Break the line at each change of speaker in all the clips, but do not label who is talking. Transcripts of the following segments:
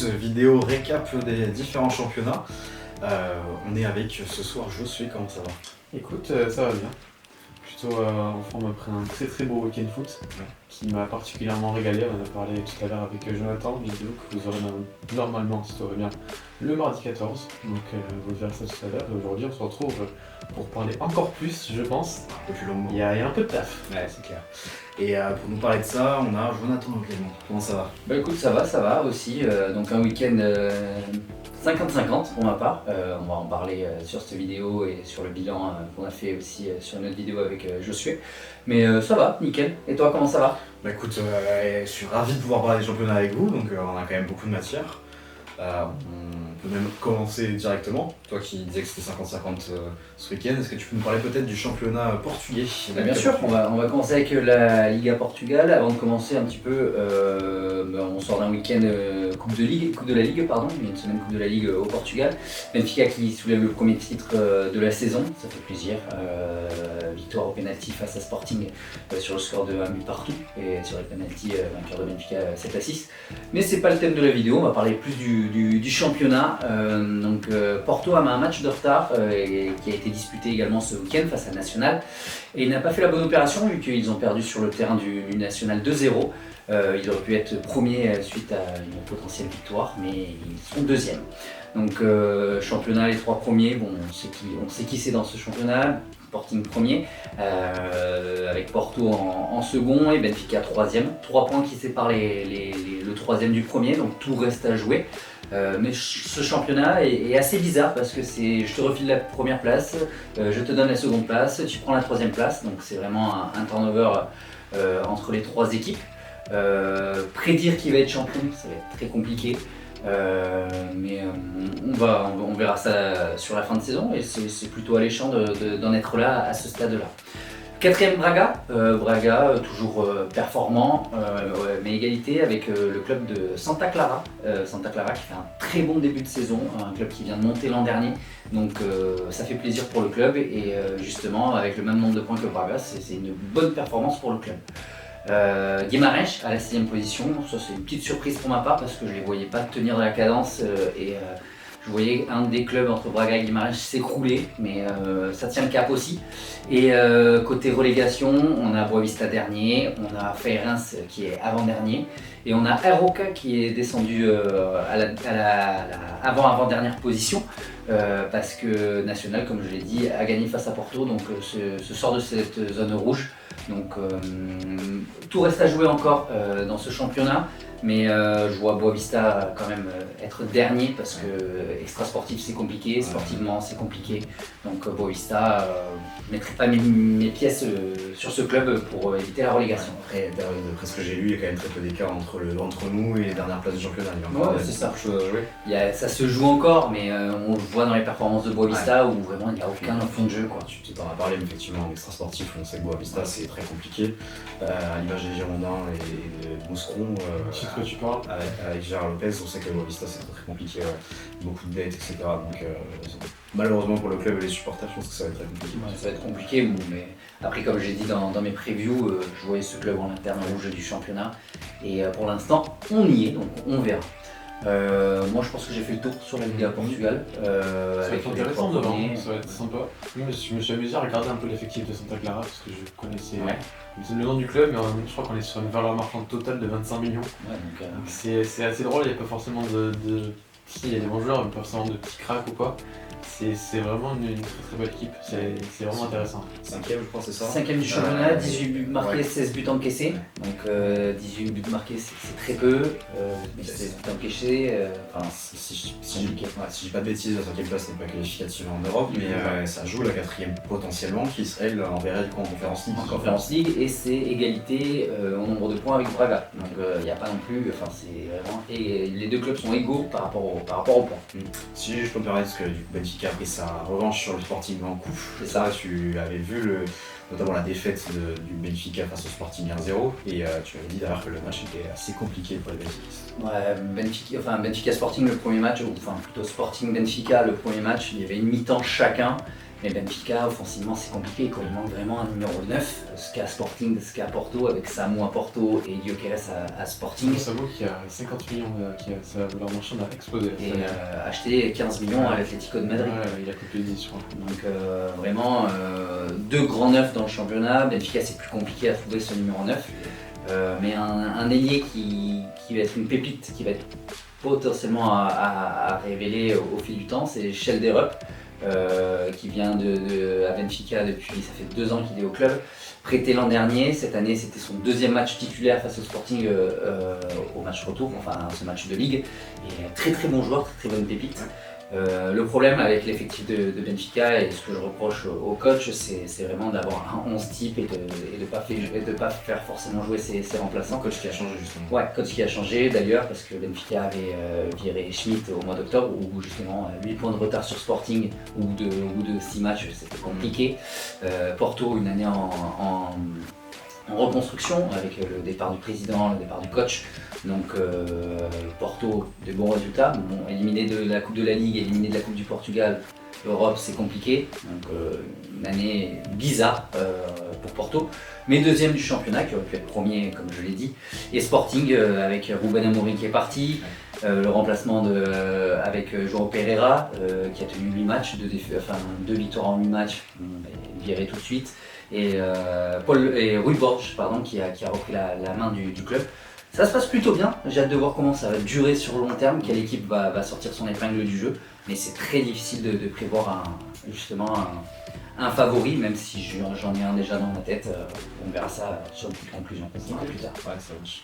vidéo récap des différents championnats. On est avec ce soir Josué, comment ça va?
Écoute, ça va bien. Plutôt en forme après un très beau week-end foot qui m'a particulièrement régalé. On en a parlé tout à l'heure avec Jonathan, vidéo que vous aurez normalement, si tout va bien, le mardi 14. Donc vous verrez ça tout à l'heure. Et aujourd'hui, on se retrouve pour parler encore plus, je pense.
Un peu plus longuement.
Il y a un peu de taf.
Ouais, c'est clair. Et pour nous parler de ça, on a Jonathan également. Comment ça va?
Bah écoute, ça va aussi. Donc un week-end 50-50 pour ma part. On va en parler sur cette vidéo et sur le bilan qu'on a fait aussi sur une autre vidéo avec Josué. Mais ça va, nickel. Et toi, comment ça va?
Bah écoute, je suis ravi de pouvoir parler des championnats avec vous, donc on a quand même beaucoup de matière. On peut même commencer directement. Toi qui disais que c'était 50-50 ce week-end, est-ce que tu peux nous parler peut-être du championnat portugais?
Bien sûr, on va commencer avec la Liga Portugal. Avant de commencer un petit peu, on sort d'un week-end Coupe de la Ligue, pardon, il y a une semaine Coupe de la Ligue au Portugal. Benfica qui soulève le premier titre de la saison, ça fait plaisir. Victoire au penalty face à Sporting sur le score de 1 but partout et sur les penalty vainqueur de Benfica 7-6. Mais c'est pas le thème de la vidéo, on va parler plus du championnat. Porto a un match de retard qui a été disputé également ce week-end face à Nacional et il n'a pas fait la bonne opération vu qu'ils ont perdu sur le terrain du Nacional 2-0. Ils auraient pu être premiers suite à une potentielle victoire, mais ils sont deuxièmes. Donc championnat, les trois premiers, bon, on sait qui c'est dans ce championnat. Sporting premier, avec Porto en second et Benfica troisième. 3 points qui séparent le troisième du premier, donc tout reste à jouer. Mais ce championnat est assez bizarre parce que je te refile la première place, je te donne la seconde place, tu prends la troisième place, donc c'est vraiment un turnover entre les trois équipes. Prédire qui va être champion, ça va être très compliqué. Mais on verra ça sur la fin de saison et c'est plutôt alléchant d'en être là à ce stade-là. Quatrième Braga, toujours performant, mais égalité avec le club de Santa Clara. Santa Clara qui fait un très bon début de saison, un club qui vient de monter l'an dernier, donc ça fait plaisir pour le club et justement avec le même nombre de points que Braga, c'est une bonne performance pour le club. Guimarães à la 6ème position, ça c'est une petite surprise pour ma part parce que je ne les voyais pas tenir de la cadence je voyais un des clubs entre Braga et Guimarães s'écrouler, mais ça tient le cap aussi. Et côté relégation, on a Boavista dernier, on a Feirense qui est avant-dernier et on a Aroca qui est descendu à la avant-dernière position parce que Nacional, comme je l'ai dit, a gagné face à Porto, donc se sort de cette zone rouge. Donc tout reste à jouer encore dans ce championnat, mais je vois Boavista quand même être dernier parce que extra sportif c'est compliqué, sportivement c'est compliqué. Donc Boavista, je ne mettrai pas mes pièces sur ce club pour éviter la relégation.
Après, d'après ce que j'ai lu, il y a quand même très peu d'écart entre nous et les dernières places du championnat.
C'est ça. Ça se joue encore, mais on le voit dans les performances de Boavista où vraiment il n'y a aucun fond de jeu, quoi.
Tu t'en as parlé, mais effectivement, en extra sportif, on sait que Boavista c'est très compliqué. À l'image des Girondins et de Mousseron,
Que tu parles
avec Gérard Lopez, on sait que Boavista c'est très compliqué, beaucoup de dettes, etc. Donc malheureusement pour le club et les supporters, je pense que ça va être très compliqué.
Ça va être compliqué, bon, mais après comme j'ai dit dans mes previews, je voyais ce club en interne rouge du championnat et pour l'instant on y est, donc on verra. Moi je pense que j'ai fait le tour sur la Liga Portugal.
Ça va être intéressant devant, ça va être sympa. Moi je me suis amusé à regarder un peu l'effectif de Santa Clara parce que je connaissais le nom du club, mais je crois qu'on est sur une valeur marchande totale de 25 millions. Donc c'est assez drôle, il n'y a pas forcément Si, il y a des bons joueurs, mais pas forcément de petits cracks ou quoi. C'est vraiment une très belle équipe, c'est vraiment intéressant.
5ème, je crois, c'est ça.
5ème du championnat, 18 buts marqués, 16 buts encaissés. Donc 18 buts marqués, c'est très peu, mais 16 buts encaissés.
Si je dis pas de bêtises, la 5ème place n'est pas qualificative en Europe, mais ça joue la 4ème potentiellement, qui elle enverrait du coup en Conference League.
En Conference League, et c'est égalité au nombre de points avec Braga. Donc il n'y a pas non plus, c'est vraiment. Et les deux clubs sont égaux par rapport aux points.
Si je peux me permettre, parce que du coup Benfica a pris sa revanche sur le Sporting en coup.
C'est ça.
Tu avais vu notamment la défaite du Benfica face au Sporting 1-0 et tu avais dit d'ailleurs que le match était assez compliqué pour les Benfica.
Benfica Sporting le premier match, ou plutôt Sporting Benfica le premier match, il y avait une mi-temps chacun Mais Benfica, offensivement, c'est compliqué. Quoi. Il manque vraiment un numéro 9, ce qu'a Sporting, ce qu'a Porto, avec Samu à Porto et Gyökeres à Sporting.
Samu qui a 50 millions, sa valeur marchande a explosé.
Et acheté 15 millions à l'Atlético de Madrid.
Ouais, il a coupé 10, je crois.
Donc vraiment, deux grands neufs dans le championnat. Benfica, c'est plus compliqué à trouver ce numéro 9. Mais un ailier qui va être une pépite, qui va être potentiellement à révéler au fil du temps, c'est Schelderup. Qui vient à Benfica depuis, ça fait 2 ans qu'il est au club, prêté l'an dernier. Cette année c'était son 2e match titulaire face au Sporting au match retour, enfin ce match de ligue, et très très bon joueur, très très bonne pépite. Le problème avec l'effectif de Benfica et ce que je reproche au coach, c'est vraiment d'avoir un 11 type et de pas faire forcément jouer ses remplaçants.
Coach qui a changé justement.
Ouais, coach qui a changé d'ailleurs parce que Benfica avait viré Schmidt au mois d'octobre où justement 8 points de retard sur Sporting au bout de 6 matchs, c'était compliqué. Porto, une année en reconstruction avec le départ du président, le départ du coach. Donc Porto, des bons résultats. Bon, éliminé de la Coupe de la Ligue, éliminé de la Coupe du Portugal, l'Europe c'est compliqué. Donc une année bizarre pour Porto. Mais 2e du championnat, qui aurait pu être 1er comme je l'ai dit. Et Sporting avec Ruben Amorim qui est parti. Le remplacement avec João Pereira qui a tenu 8 matchs, 2 victoires en 8 matchs, viré tout de suite. Et Rui Borges qui a repris la main du club. Ça se passe plutôt bien, j'ai hâte de voir comment ça va durer sur le long terme, quelle équipe va sortir son épingle du jeu, mais c'est très difficile de prévoir un favori, même si j'en ai un déjà dans ma tête. On verra ça sur une petite conclusion plus tard.
Ouais, ça marche.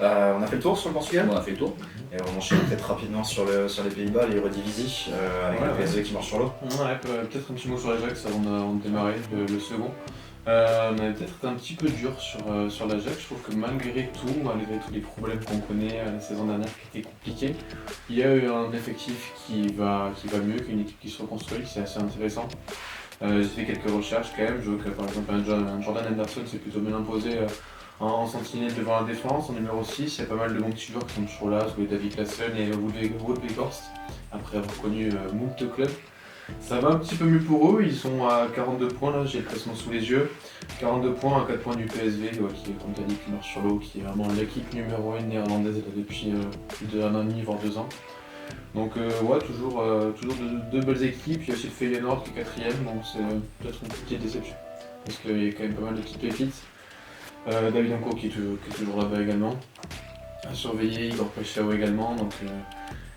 On a fait le tour sur le Portugal.
On a fait le tour.
Et on enchaîne peut-être rapidement sur les Pays-Bas, les Eredivisie, avec le PSV qui marche sur l'eau.
Ouais, peut-être un petit mot sur l'Ajax avant de démarrer le second. On a peut-être été un petit peu dur sur l'Ajax. Je trouve que malgré tous les problèmes qu'on connaît la saison dernière qui étaient compliqués, il y a eu un effectif qui va mieux, qu'une équipe qui se reconstruit, c'est assez intéressant. J'ai fait quelques recherches quand même. Je vois que par exemple un Jordan Henderson s'est plutôt bien imposé en sentinelle devant la défense. En numéro 6, il y a pas mal de bons petits joueurs qui sont toujours là, soit David Klassen et Wout Weghorst, après avoir connu Moult Club. Ça va un petit peu mieux pour eux, ils sont à 42 points là, j'ai le classement sous les yeux. 42 points à 4 points du PSV, qui est, comme tu as dit, qui marche sur l'eau, qui est vraiment l'équipe numéro 1 néerlandaise depuis plus d'1 an et demi, voire 2 ans. Donc ouais, toujours deux belles équipes. Il y a aussi le Feyenoord qui est 4ème, donc c'est peut-être une petite déception. Parce qu'il y a quand même pas mal de petites pépites. David Anko qui est toujours là-bas également. À surveiller, Igor Pechao également. Donc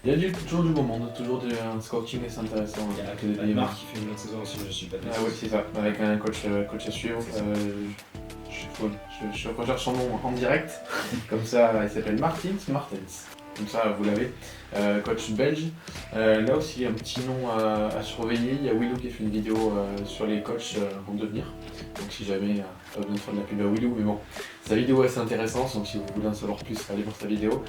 il y a toujours du beau monde, toujours un scouting assez intéressant.
Il y a Neymar qui fait une bonne saison aussi, je suis pas
Ah oui, c'est ça, avec un coach à suivre. Je recherche son nom en direct. Comme ça, il s'appelle Martens. Comme ça, vous l'avez. Coach belge. Là aussi, il y a un petit nom à surveiller. Il y a Willou qui a fait une vidéo sur les coachs en devenir. Donc si jamais, pas besoin de faire de la pub à Willou, mais bon, sa vidéo est assez intéressante. Donc si vous voulez en savoir plus, allez voir sa vidéo.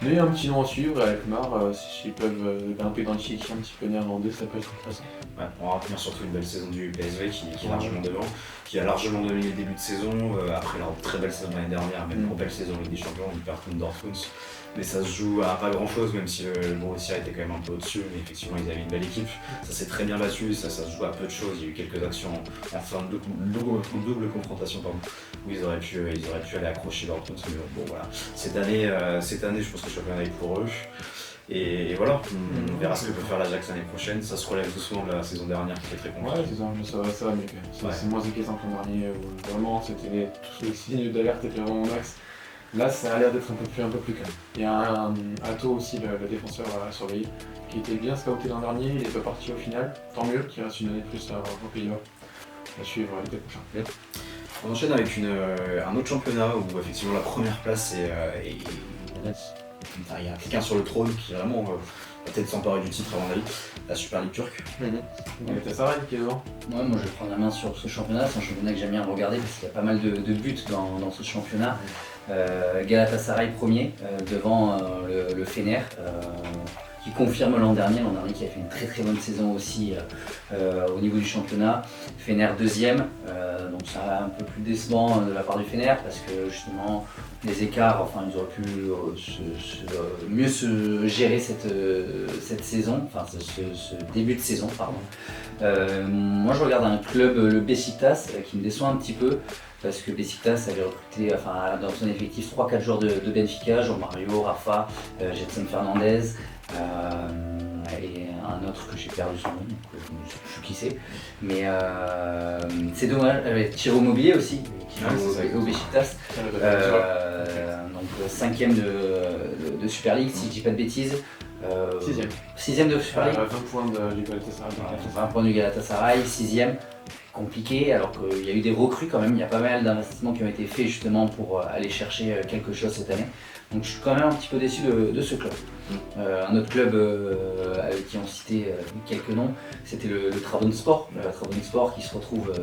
Mais un petit nom à suivre, avec Mar, s'ils peuvent grimper dans le chic un petit peu néerlandais, ça peut être intéressant.
Ouais, on va retenir surtout une belle saison du PSV qui est largement devant, qui a largement dominé le début de saison, après leur très belle saison l'année dernière, même pour belle saison Ligue des Champions, ils perdent contre Dortmund. Mais ça se joue à pas grand chose, même si le Borussia était quand même un peu au-dessus, mais effectivement ils avaient une belle équipe. Ça s'est très bien battu, ça se joue à peu de choses. Il y a eu quelques actions en fin de double confrontation où ils auraient pu aller accrocher Dortmund. Mais bon voilà, cette année je pense que le championnat est pour eux. Et voilà, on verra ce que peut faire l'Ajax l'année prochaine. Ça se relève doucement de la saison dernière qui était très compliquée.
Ouais, c'est ça, mais ça va mieux quand même. C'est moins inquiétant que l'an dernier où vraiment tous les signes d'alerte étaient vraiment au max. Là, ça a l'air d'être un peu plus calme. Il y a un Ato aussi, le défenseur à surveiller, qui était bien scouté l'an dernier, il n'est pas parti au final. Tant mieux qu'il reste une année de plus au Pays-Bas. À suivre l'été prochain.
Yep. On enchaîne avec un autre championnat où effectivement la première place est il y a quelqu'un sur le trône qui vraiment va peut-être s'emparer du titre avant la Super League turque.
Galatasaray qui est devant.
Ouais, moi je vais prendre la main sur ce championnat, c'est un championnat que j'aime bien regarder parce qu'il y a pas mal de buts dans ce championnat. Galatasaray premier, devant le Fener, qui confirme l'an dernier qui a fait une très très bonne saison aussi au niveau du championnat. Fener deuxième, donc c'est un peu plus décevant de la part du Fener parce que justement les écarts, ils auraient pu mieux se gérer cette saison, ce début de saison, pardon. Moi je regarde un club, le Beşiktaş, qui me déçoit un petit peu parce que Beşiktaş avait recruté dans son effectif 3-4 joueurs de Benfica, Jean-Mario, Rafa, Jetson Fernandez et un autre que j'ai perdu son nom, donc je ne sais plus qui c'est. Mais c'est dommage, Thierry Mobilier aussi, qui joue au Beşiktaş. Donc 5ème de Super League, si je dis pas de bêtises. 6ème de Super League.
20 points du Galatasaray.
20 points du Galatasaray, 6ème. Compliqué, alors qu'il y a eu des recrues quand même, il y a pas mal d'investissements qui ont été faits justement pour aller chercher quelque chose cette année. Donc je suis quand même un petit peu déçu de ce club. Un autre club avec qui on citait quelques noms, c'était le Trabzonspor. Le Trabzonspor qui se retrouve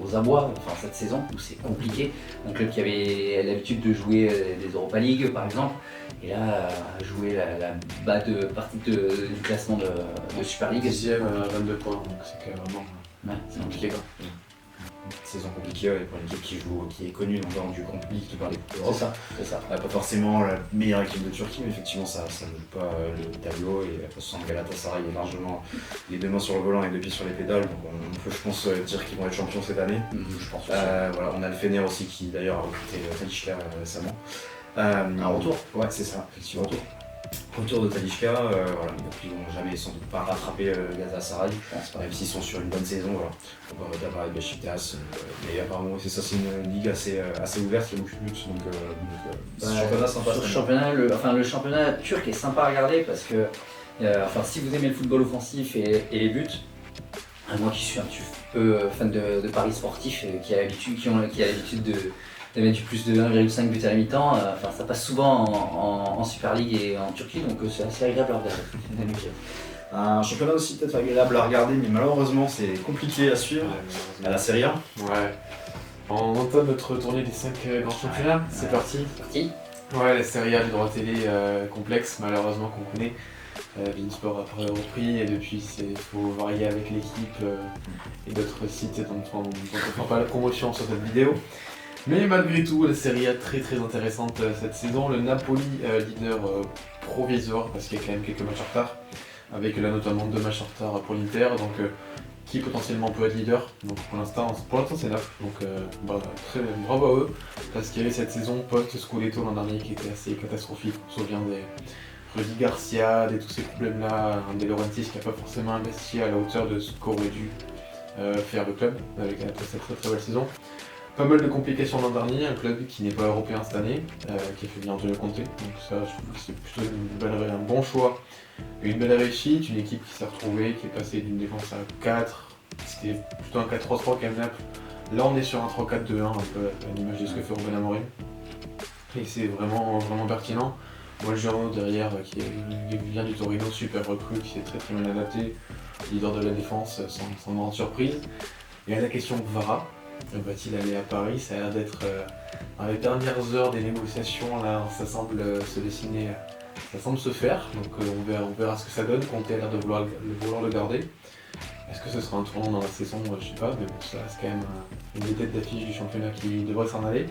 aux abois cette saison, où c'est compliqué. Un club qui avait l'habitude de jouer des Europa League par exemple, et là a joué la bas de partie du classement de Super League.
10ème à 22 points, donc c'est vraiment...
Ouais, c'est compliqué quoi.
Une saison compliquée pour une équipe qui est connue dans du Grand Public de par les coupes d'Europe.
C'est ça.
Pas forcément la meilleure équipe de Turquie, mais effectivement ça ne joue pas le tableau et de toute façon Galatasaray est largement les deux mains sur le volant et deux pieds sur les pédales, donc on peut je pense dire qu'ils vont être champions cette année.
Je pense aussi.
Voilà, on a le Fener aussi qui d'ailleurs a recruté Talisca récemment.
Un retour.
Ouais c'est ça, effectivement. Retour de Talisca, voilà, donc ils vont jamais sans doute pas rattraper Galatasaray, je pense pas, même s'ils sont sur une bonne saison, voilà. On va d'abord avec Beşiktaş, mais apparemment c'est ça, c'est une ligue assez ouverte, il y a beaucoup de buts, donc championnat sympa.
Le championnat turc est sympa à regarder parce que si vous aimez le football offensif et les buts, moi qui suis un petit peu fan de paris sportifs et qui a l'habitude de mettre du plus de 1,5 buts à la mi-temps, ça passe souvent en Super League et en Turquie, donc c'est assez agréable à regarder.
Un championnat aussi peut-être agréable à regarder, mais malheureusement c'est compliqué à suivre, à la Serie A.
Ouais. On entame notre tournée des 5 grands championnats, c'est parti. Ouais, la Serie A du droit télé complexe, malheureusement qu'on connaît. Beansport a repris et depuis il faut varier avec l'équipe et d'autres sites dont on ne fera pas la promotion sur cette vidéo. Mais malgré tout, la Serie A très très intéressante cette saison. Le Napoli leader provisoire parce qu'il y a quand même quelques matchs en retard, avec là notamment 2 matchs en retard pour l'Inter, donc qui potentiellement peut être leader. Donc pour l'instant c'est Naples, donc très bravo à eux, parce qu'il y avait cette saison post-Scudetto l'an dernier qui était assez catastrophique. On se souvient des Rudy Garcia, tous ces problèmes-là, un De Laurentiis qui n'a pas forcément investi à la hauteur de ce qu'aurait dû faire le club avec cette très très belle saison. Pas mal de complications l'an dernier, un club qui n'est pas européen cette année, qui a fait bien Antonio Conte, donc ça je trouve que c'est plutôt un bon choix, une belle réussite, une équipe qui s'est retrouvée, qui est passée d'une défense à 4, c'était plutôt un 4-3-3 quand même Naples, là on est sur un 3-4-2-1, un peu à l'image de ce que fait Ruben Amorim, et c'est vraiment pertinent. Moi le Girona derrière qui vient du Torino, super recrue, qui s'est très très bien adapté, leader de la défense sans grande surprise. Et à la question Vara, va-t-il aller à Paris? Ça a l'air d'être dans les dernières heures des négociations, là ça semble se dessiner, ça semble se faire, donc on verra ce que ça donne. Conte a l'air de vouloir le garder. Est-ce que ce sera un tournant dans la saison? Je sais pas, mais bon, ça reste quand même une des têtes d'affiche du championnat qui devrait s'en aller.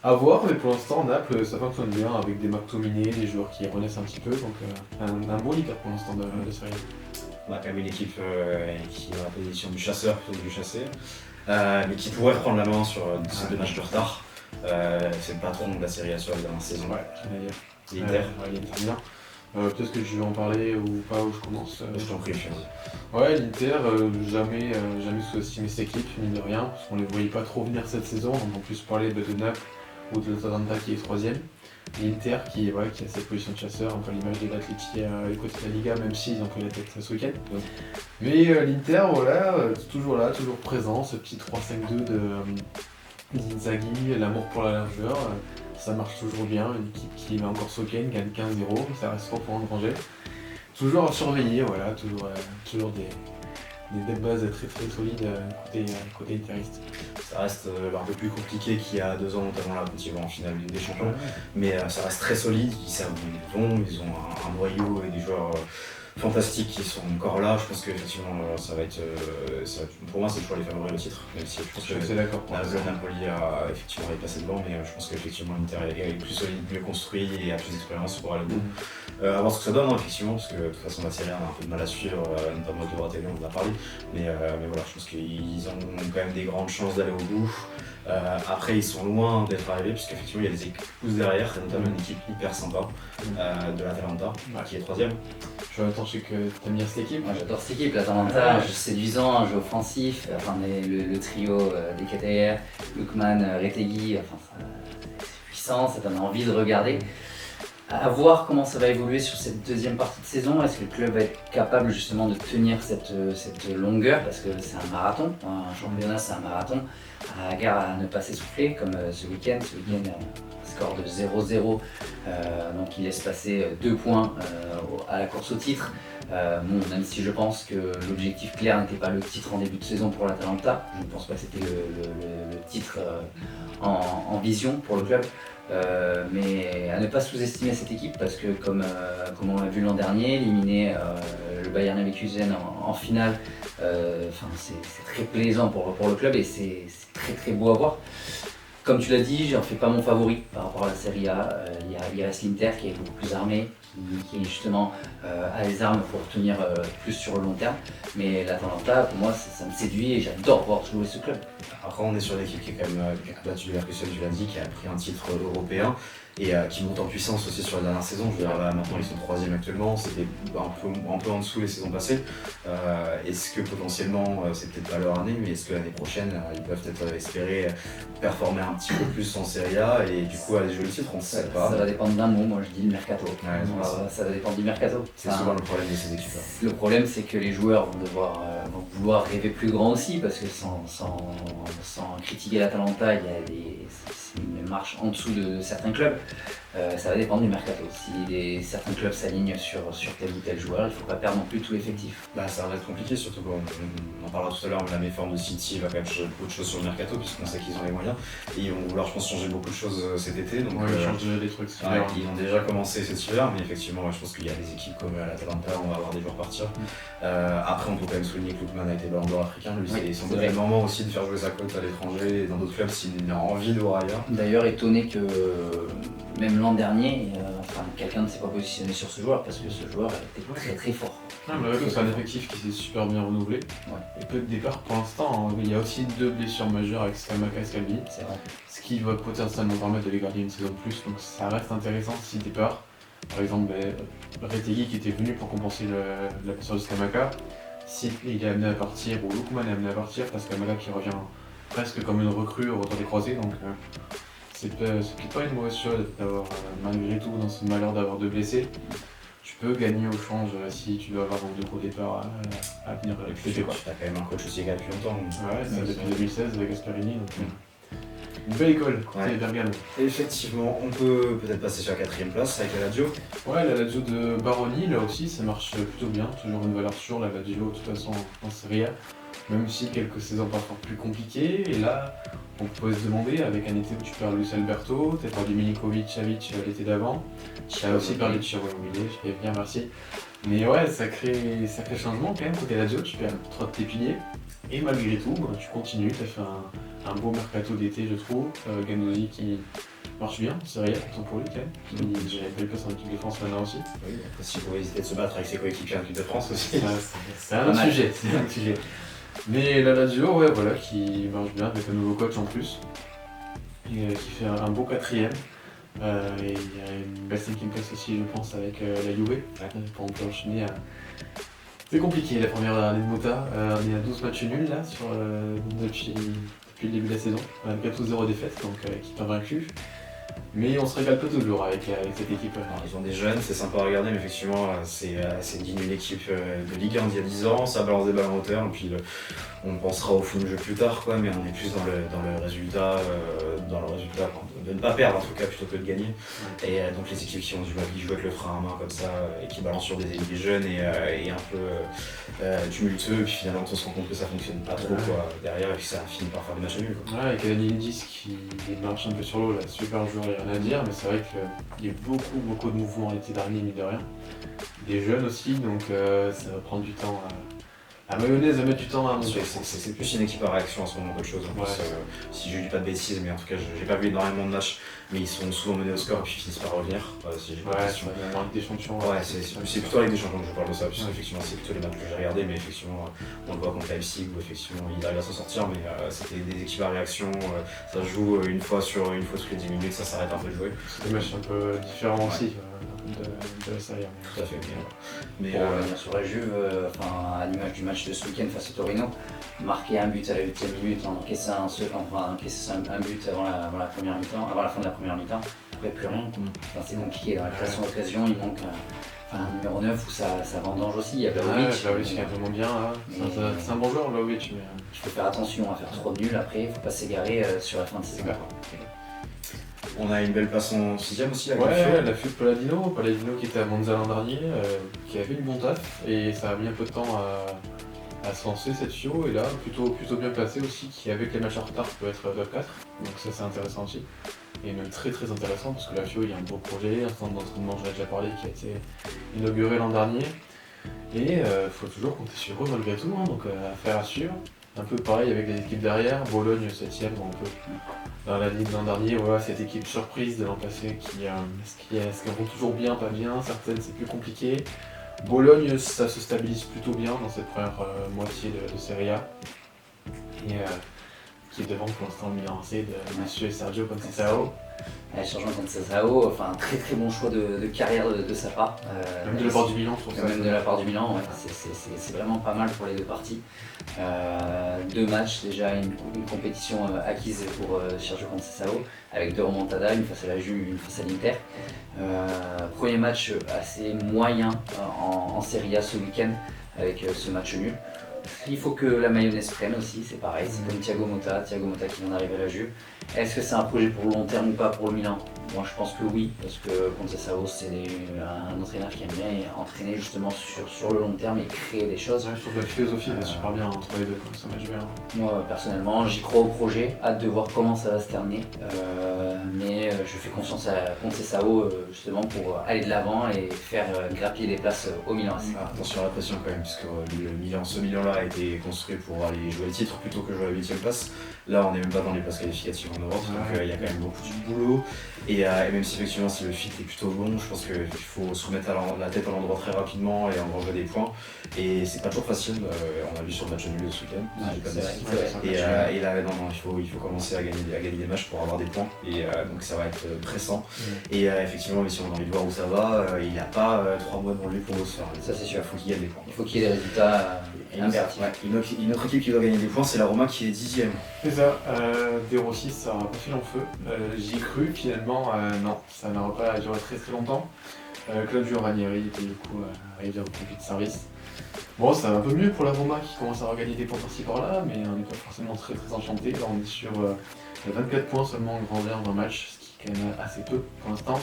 À voir, mais pour l'instant Naples ça fonctionne bien avec des McTominay, des joueurs qui renaissent un petit peu, donc un bon leader pour l'instant de Serie A.
On a quand même une équipe qui est dans la position du chasseur plutôt que du chassé. Mais qui pourrait reprendre la main sur ces 2 matchs de retard. C'est le patron de la Serie A sur la dernière saison.
Ouais, l'Inter bien. Peut-être que je vais en parler ou pas, où je commence.
Je t'en prie,
Ouais, l'Inter, jamais sous-estimé cette équipe, mine de rien, parce qu'on ne les voyait pas trop venir cette saison. On a en plus parlé de Naples ou de l'Atalanta qui est 3ème. L'Inter qui a cette position de chasseur, un peu l'image de l'Atleti à côté de la Liga, même s'ils ont pris la tête ce week-end. Mais l'Inter, voilà, toujours là, toujours présent, ce petit 3-5-2 d'Inzaghi, l'amour pour la largeur, ça marche toujours bien. Une équipe qui va encore ce week-end, gagne 15-0, ça reste 3 points de rangée. Toujours à surveiller, voilà, toujours des bases très très solides côté interiste.
Ça reste un peu plus compliqué qu'il y a 2 ans, notamment là, quand ils vont en finale Ligue des Champions. Mais ça reste très solide, ils savent où ils ont un noyau et des joueurs fantastiques qui sont encore là. Je pense qu'effectivement, pour moi, c'est toujours les favoris au titre. Même si je pense que
c'est d'accord.
Napoli a effectivement est passé devant, mais je pense qu'effectivement, l'Inter est plus solide, mieux construit et a plus d'expérience pour aller au bout. À voir ce que ça donne, effectivement, parce que de toute façon, la série, on a un peu de mal à suivre, notamment avec le Bratelli, on en a parlé. Mais voilà, je pense qu'ils ont quand même des grandes chances d'aller au bout. Après, ils sont loin d'être arrivés, puisqu'effectivement, il y a des équipes qui poussent derrière, notamment une équipe hyper sympa de l'Atalanta, qui est 3ème.
Jonathan, je sais que t'aimes bien cette équipe.
Moi j'adore cette équipe, l'Atalanta, un jeu séduisant, un jeu offensif, enfin, le trio des KTR, Lookman, Retegui, enfin, c'est puissant, ça donne envie de regarder. À voir comment ça va évoluer sur cette deuxième partie de saison. Est-ce que le club va être capable justement de tenir cette longueur, parce que c'est un marathon, un championnat c'est un marathon, à gare à ne pas s'essouffler comme ce week-end. Ce week-end, un score de 0-0, donc il laisse passer 2 points à la course au titre. Même si je pense que l'objectif clair n'était pas le titre en début de saison pour l'Atalanta, je ne pense pas que c'était le titre en vision pour le club. Mais à ne pas sous-estimer cette équipe, parce que comme on l'a vu l'an dernier, éliminer le Bayern Leverkusen en finale, c'est très plaisant pour le club et c'est très très beau à voir. Comme tu l'as dit, j'en fais pas mon favori par rapport à la Serie A. Il reste l'Inter qui est beaucoup plus armé, qui justement a les armes pour tenir plus sur le long terme. Mais l'Atalanta, pour moi, ça me séduit et j'adore voir jouer ce club.
Après, on est sur l'équipe qui est quand même battu Leverkusen, tu l'as dit, qui a pris un titre européen et qui monte en puissance aussi sur la dernière saison. Je veux dire, là, maintenant ils sont 3ème actuellement, c'était un peu en dessous les saisons passées. Est-ce que potentiellement, c'est peut-être pas leur année, mais est-ce que l'année prochaine, ils peuvent peut-être espérer performer un petit peu plus en Serie A et du coup aller jouer le titre, on ne sait pas.
Ça va dépendre d'un mot, moi je dis le mercato. Ça va dépendre du mercato.
C'est souvent le problème de ces équipes-là.
Le problème, c'est que les joueurs vont vouloir rêver plus grand aussi, parce que sans critiquer l'Atalanta, c'est une marche en dessous de certains clubs. Ça va dépendre du mercato. Si certains clubs s'alignent sur tel ou tel joueur, il ne faut pas perdre non plus tout l'effectif.
Ça va être compliqué, surtout qu'on en parlera tout à l'heure, mais la méforme de City va quand même changer beaucoup de choses sur le mercato, puisqu'on sait qu'ils ont les moyens. Et ils vont vouloir, je pense, changer beaucoup de choses cet été. Donc,
ils changent des trucs.
Ils ont déjà commencé cet hiver, mais effectivement, je pense qu'il y a des équipes comme l'Atalanta, on va avoir des joueurs partir. Après, on peut quand même souligner que Lookman a été ballon d'or africain. Lui, c'est son deuxième moment aussi de faire jouer sa cote à l'étranger et dans d'autres clubs s'il a envie de voir ailleurs.
D'ailleurs, étonné que même l'an dernier, quelqu'un ne s'est pas positionné sur ce joueur, parce que ce joueur était très très fort.
C'est un effectif qui s'est super bien renouvelé. Et peu de départ pour l'instant. Il y a aussi 2 blessures majeures avec Scamacca et Scalvi.
C'est vrai.
Ce qui va potentiellement permettre de les garder une saison de plus. Donc ça reste intéressant si départ. Par exemple, Retegui qui était venu pour compenser la blessure de Scamacca. Si il est amené à partir, ou Lookman est amené à partir, parce que Scamacca qui revient presque comme une recrue au retour des croisés. Donc c'est peut-être pas une mauvaise chose d'avoir, malgré tout, dans ce malheur d'avoir 2 blessés. Tu peux gagner au change si tu dois avoir un 2 gros départ à venir récupérer.
Tu as quand même un coach aussi qui a depuis longtemps.
Ouais, c'est depuis 2016 avec Gasperini. Une belle école, côté Bergamo.
Effectivement, on peut peut-être passer sur la 4ème place avec la Lazio.
Ouais, la Lazio de Baroni, là aussi, ça marche plutôt bien. Toujours une valeur sûre, la Lazio, de toute façon, en Serie A. Même si quelques saisons parfois plus compliquées. Et là, on peut se demander, avec un été où tu perds Luis Alberto, tu as perdu Milinkovic-Savic l'été d'avant, tu as aussi perdu Ciro Immobilier, je vais bien, merci. Mais ouais, sacré changement quand même côté Lazio, tu perds 3 de tes piliers. Et malgré tout, tu continues, tu as fait un beau mercato d'été, je trouve. Gattuso qui marche bien, c'est rien, pourtant pour lui quand même. J'avais pas eu place en équipe de France maintenant aussi.
Oui, après s'il pouvait hésiter de se battre avec ses coéquipiers en équipe de France aussi.
C'est un autre sujet, Mais la Lazio, ouais, voilà, qui marche bien avec un nouveau coach en plus, et qui fait un beau 4ème. Et il y a une belle 5ème place aussi, je pense, avec la Juve, pour enchaîner. C'est compliqué la première année de Mota, on est à 12 matchs nuls là, depuis le début de la saison, 4-0 défaites, donc équipe invaincue. Mais on se régale pas toujours avec cette équipe.
Alors, ils ont des jeunes, c'est sympa à regarder, mais effectivement, c'est digne d'une équipe de Ligue 1 d'il y a 10 ans, ça balance des ballons en hauteur, et puis on pensera au fond du jeu plus tard, quoi, mais on est plus dans le résultat de ne pas perdre en tout cas plutôt que de gagner. Et donc les équipes qui ont du mal, qui jouent avec le frein à main comme ça et qui balancent sur des jeunes et un peu tumultueux, et puis finalement on se rend compte que ça fonctionne pas trop quoi, derrière et puis ça finit par faire des matchs nuls.
Ouais, avec Indis qui marche un peu sur l'eau, là, super joueur, il n'y a rien à dire, mais c'est vrai qu'il y a eu beaucoup de mouvements l'été dernier, mine de rien. Des jeunes aussi, donc ça va prendre du temps à mayonnaise va mettre du temps à monter.
C'est plus une équipe à réaction en ce moment qu'autre chose. En plus, si je dis pas de bêtises, mais en tout cas, j'ai pas vu énormément de matchs, mais ils sont souvent menés au score et puis finissent par revenir. Si j'ai pas de question.
C'est la Ligue des Champions.
C'est plutôt la Ligue des Champions que je parle de ça, puisque effectivement, c'est plutôt les matchs que j'ai regardés, mais effectivement, on le voit contre Leipzig où effectivement, ils arrivent à s'en sortir, mais c'était des équipes à réaction. Ça joue une fois toutes les 10 minutes, ça s'arrête un peu de jouer.
C'est des matchs un peu différents aussi. De la série.
Tout à fait.
Mais pour revenir sur la Juve, à l'image du match de ce week-end face au Torino, marquer un but à la 8e minute, encaisser un but avant la première mi-temps, avant la fin de la première mi-temps, après plus rien. C'est compliqué dans la création d'occasion, il manque un numéro 9 où ça vendange aussi. Il y a Vlahovic.
Vlahovic qui est vraiment bien. C'est un bon joueur, Vlahovic. Mais
il faut faire attention à faire trop de nuls après, il ne faut pas s'égarer sur la fin de saison.
On a une belle place en 6ème aussi là.
La FUP Palladino qui était à Monza l'an dernier, qui a fait du bon taf et ça a mis un peu de temps à se lancer cette FIO et là plutôt bien placé aussi qui avec les matchs en retard peut être top 4, donc ça c'est intéressant aussi. Et même très intéressant parce que la FIO il y a un beau projet, un centre d'entraînement j'en ai déjà parlé qui a été inauguré l'an dernier et faut toujours compter sur eux malgré tout, donc affaire à suivre. Un peu pareil avec les équipes derrière, Bologne 7ème, un peu dans la ligue de l'an dernier, cette équipe surprise de l'an passé est-ce qu'elles vont toujours bien, pas bien, certaines c'est plus compliqué. Bologne ça se stabilise plutôt bien dans cette première moitié de Serie A. Et qui est devant pour l'instant le Milan AC de monsieur Sergio Conceição.
Sergio Conceição, très bon choix de carrière de sa part.
Même de la part du Milan, je trouve ça.
Même de la part du Milan, c'est vraiment pas mal pour les deux parties. 2 matchs, déjà une compétition acquise pour Sergio Conceição, avec 2 remontadas, une face à la Juve, une face à l'Inter. Premier match assez moyen en Serie A ce week-end, avec ce match nul. Il faut que la mayonnaise prenne aussi, c'est pareil, c'est comme Thiago Motta qui vient d'arriver à la Juve. Est-ce que c'est un projet pour le long terme ou pas pour le Milan? Moi je pense que oui, parce que Conceição c'est un entraîneur qui aime bien entraîner justement sur le long terme et créer des choses.
Je trouve que la philosophie va super bien entre les deux, ça marche bien.
Moi personnellement j'y crois au projet, hâte de voir comment ça va se terminer, mais je fais confiance à Conceição justement pour aller de l'avant et faire grappiller des places au Milan.
Attention à la pression quand même, puisque ce Milan-là a été construit pour aller jouer le titre plutôt que jouer la 8ème place. Là on n'est même pas dans les places qualificatives en Europe, donc il y a quand même beaucoup de boulot. Et même si effectivement si le fit est plutôt bon, je pense qu'il faut se remettre la tête à l'endroit très rapidement et engranger des points. Et c'est pas toujours facile, on a vu sur le match nul de ce week-end. Et là il faut commencer à gagner des matchs pour avoir des points. Et donc ça va être pressant. Et effectivement, mais si on a envie de voir où ça va, il n'a pas 3 mois devant lui pour se faire.
Ça c'est sûr,
il faut qu'il gagne des points.
Il faut qu'il y ait des résultats impératifs.
Une autre équipe qui doit gagner des points, c'est la Roma qui est 10ème.
C'est ça, De Rossi ça n'a pas fait long feu. J'y ai cru finalement, non, ça n'a pas duré très longtemps. Claudio Ranieri était du coup arrivé au profit de Sarris. Bon, ça va un peu mieux pour la Roma qui commence à regagner des points par-ci par-là, mais on n'est pas forcément très enchanté. Là on est sur 24 points seulement en grand en 20 matchs, ce qui est quand même assez peu pour l'instant.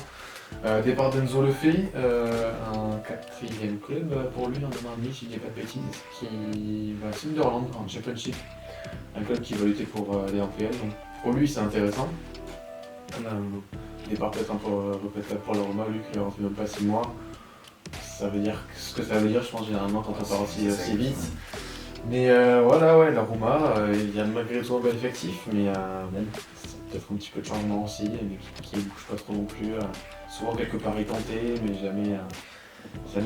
Départ d'Enzo Lefebvre, un 4e club pour lui en dernier, si je dis pas de bêtises, qui va à Sunderland en Championship, un club qui va lutter pour les NPL, donc pour lui c'est intéressant. Départ peut-être pour la Roma, lui qui est rentré même pas 6 mois. Ça veut dire ce que ça veut dire, je pense généralement quand on part aussi vite. Mais la Roma, il y a malgré tout un bel effectif, mais peut-être un petit peu de changement aussi, une équipe qui ne bouge pas trop non plus. Souvent quelques paris tentés, mais jamais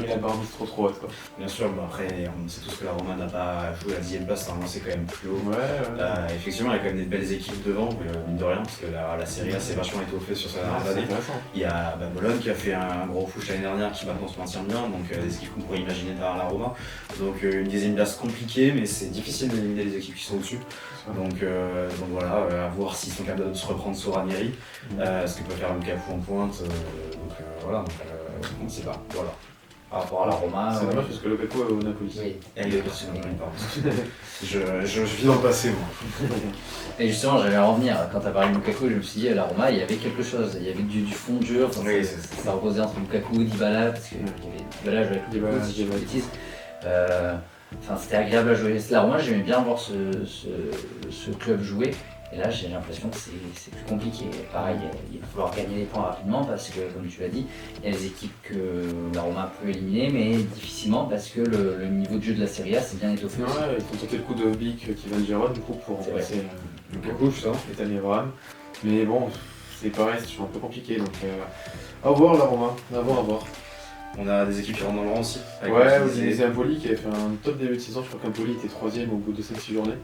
la barre mise trop haute.
Bien sûr, après on sait tous que la Roma n'a pas joué à la 10ème place, normalement c'est quand même plus haut. Effectivement, il y a quand même des belles équipes devant, mine de rien, parce que la Serie A s'est vachement étoffée sur ces dernières années. Il y a Bologne qui a fait un gros push l'année dernière qui maintenant se maintient bien, donc des équipes qu'on pourrait imaginer derrière la Roma. Donc une 10ème place compliquée, mais c'est difficile d'éliminer les équipes qui sont au-dessus. Donc voilà, à voir s'ils sont capables de se reprendre sur Ranieri, ce que peut faire Lukaku en pointe. On ne sait pas. Voilà.
par rapport à la Roma.
C'est dommage parce que Lukaku est au Napoli.
Oui.
Et il est personnel, pardon. je vis dans le passé, moi.
Et justement, j'allais en revenir. Quand tu as parlé de Lukaku, je me suis dit, à la Roma, il y avait quelque chose. Il y avait du fond de jeu. Enfin,
Oui,
ça reposait entre Lukaku et Dybala, parce que Dybala jouait avec Lukaku, si je dis pas de bêtises. Enfin, c'était agréable à jouer. La Roma, j'aimais bien voir ce club jouer. Et là, j'ai l'impression que c'est plus compliqué. Pareil, il va falloir gagner des points rapidement parce que, comme tu l'as dit, il y a des équipes que la Roma peut éliminer, mais difficilement parce que le niveau de jeu de la Serie A s'est bien étoffé.
Ouais, ils ont tenté le coup de Oblique qui vient de Gérone du coup pour remplacer
Lukaku, justement.
et Tammy Abraham. Mais bon, c'est pareil, c'est toujours un peu compliqué. Donc, à voir la Roma, à voir.
On a des équipes qui rentrent dans le rang aussi.
Ouais, c'est Empoli qui avait fait un top début de saison. Je crois qu'Empoli était 3ème au bout de 5-6 journées.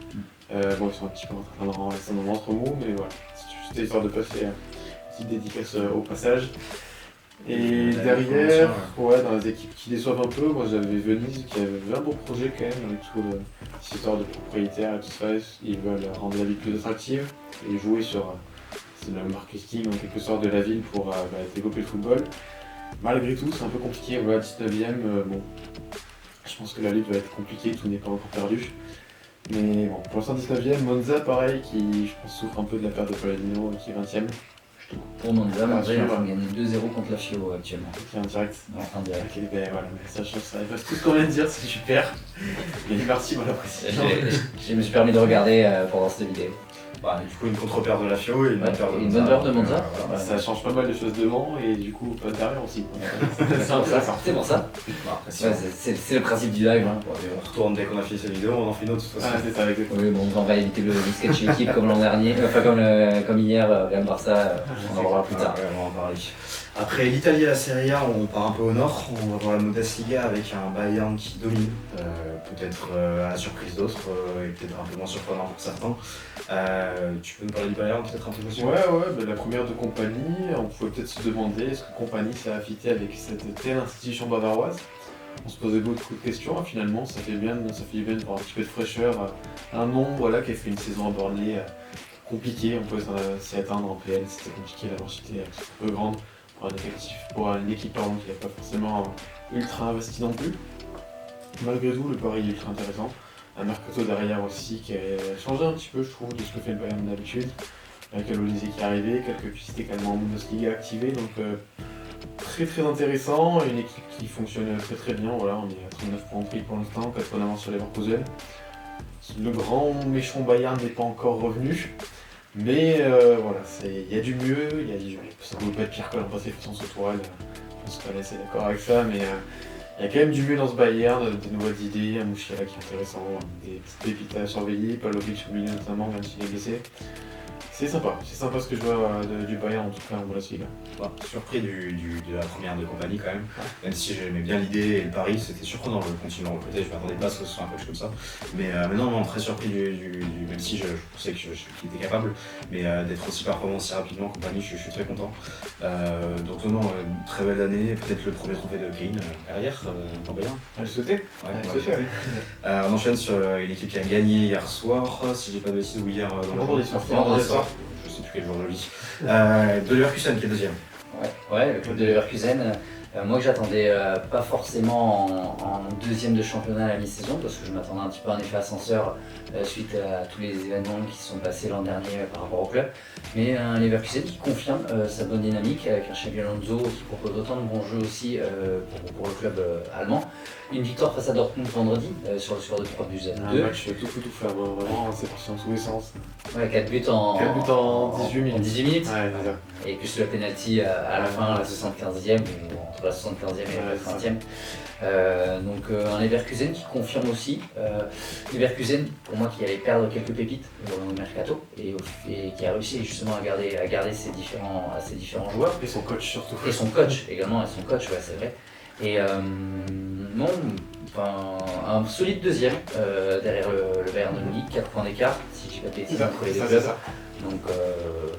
Bon, ils sont un petit peu en train de rester dans le ventre mou, mais voilà. C'était histoire de passer une petite dédicace au passage. Et derrière, dans les équipes qui déçoivent un peu, moi j'avais Venise qui avait un beau projet quand même, avec tout cette histoire de propriétaire et tout ça. Ils veulent rendre la ville plus attractive et jouer sur le marketing en quelque sorte de la ville pour développer le football. Malgré tout, c'est un peu compliqué. Voilà, 19ème, bon, je pense que la lutte va être compliquée, tout n'est pas encore perdu. Mais bon, pour l'instant 19ème, Monza pareil, qui je pense souffre un peu de la perte de Palladino, qui est 20ème.
Pour Monza, ils ont gagné 2-0 contre la Fio actuellement.
Qui est en direct.
En direct.
Ok, ben voilà, mais ça change ça. Tout ce qu'on vient de dire, c'est super. Et merci pour la précision.
Je me suis permis de regarder pendant cette vidéo.
Bah, du coup, une contre-paire de la Fio et une bonne paire de Monza.
Une bonne paire de Monza.
Ça change pas mal de choses devant et du coup pas derrière aussi.
C'est pour ça. C'est le principe du live.
On retourne dès qu'on a fini cette vidéo, on en fait une autre de toute façon.
Ah, c'est ça, exactement.
Oui, bon, on va éviter le sketch équipe comme l'an dernier, comme hier, Real Barça, on en parlera plus tard.
On va en parler. Après l'Italie et la Serie A, on part un peu au nord, on va voir la Bundesliga avec un Bayern qui domine, peut-être à la surprise d'autres et peut-être un peu moins surprenant pour certains. Tu peux nous parler du Bayern peut-être un peu plus?
Ouais, la première de Compagnie, on pouvait peut-être se demander est-ce que Compagnie s'est affité avec cette telle institution bavaroise. On se posait beaucoup de questions, finalement ça fait bien de voir un petit peu de fraîcheur. Un nom qui a fait une saison à Burnley compliquée, on pouvait s'y attendre en PL, c'était compliqué, la densité un peu grande. Pour une équipe qui n'est pas forcément ultra investie non plus. Malgré tout, le pari est ultra intéressant. Un mercato derrière aussi qui a changé un petit peu, je trouve, de ce que fait le Bayern d'habitude. Avec Olysée qui est arrivé, quelques pistes également en Bundesliga activées, donc très très intéressant. Une équipe qui fonctionne très très bien. Voilà, on est à 39 points pris pour l'instant, 4 points d'avance sur les Leverkusen. Le grand méchant Bayern n'est pas encore revenu. Mais il y a du mieux, ça ne peut pas être pire que l'an passé de façon ce toile, je pense qu'on est assez d'accord avec ça, mais il y a quand même du mieux dans ce Bayern, des nouvelles idées, un Mouchiala qui est intéressant, des petites pépites à surveiller, Pavlovic au milieu notamment, même s'il est blessé. C'est sympa ce que je vois du Bayern en tout cas en Bundesliga.
Surpris de la première de Compagnie quand même si j'aimais bien l'idée et le pari, c'était surprenant de continuer à recruter, je m'attendais pas à ce que ce soit un coach comme ça. Mais non, très surpris même si je pensais qu'il était capable, mais d'être aussi performant si rapidement Compagnie, je suis très content. Donc non, très belle année, peut-être le premier trophée de Kane carrière en Bayern.
Elle souhaitait.
On enchaîne sur une équipe qui a gagné hier soir, si j'ai pas de bêtises, ou hier dans le
vendredi soir.
Je sais plus quel jour de vie. De Leverkusen qui est deuxième.
Ouais, le club de Leverkusen. Moi que j'attendais pas forcément en deuxième de championnat à la mi-saison parce que je m'attendais un petit peu à un effet ascenseur suite à tous les événements qui se sont passés l'an dernier par rapport au club. Mais un Leverkusen qui confirme sa bonne dynamique avec un Xabi Alonso qui propose autant de bons jeux aussi pour le club allemand. Une victoire face à Dortmund vendredi sur le score de 3 buts à 2.
Un match tout faire, vraiment c'est parti dans tous les sens.
Ouais, 4 buts en 18 minutes.
18 minutes.
Et plus le penalty à la fin, la 75e, ou entre la 75e et la 80e. Donc un Leverkusen qui confirme aussi. Leverkusen, pour moi, qui allait perdre quelques pépites au mercato et qui a réussi justement à garder ses différents joueurs.
Et son coach surtout.
Et son coach également, c'est vrai. Et un solide deuxième derrière le Bayern de Munich, 4 points d'écart, si je dis pas de bêtises, entre les deux clubs. Donc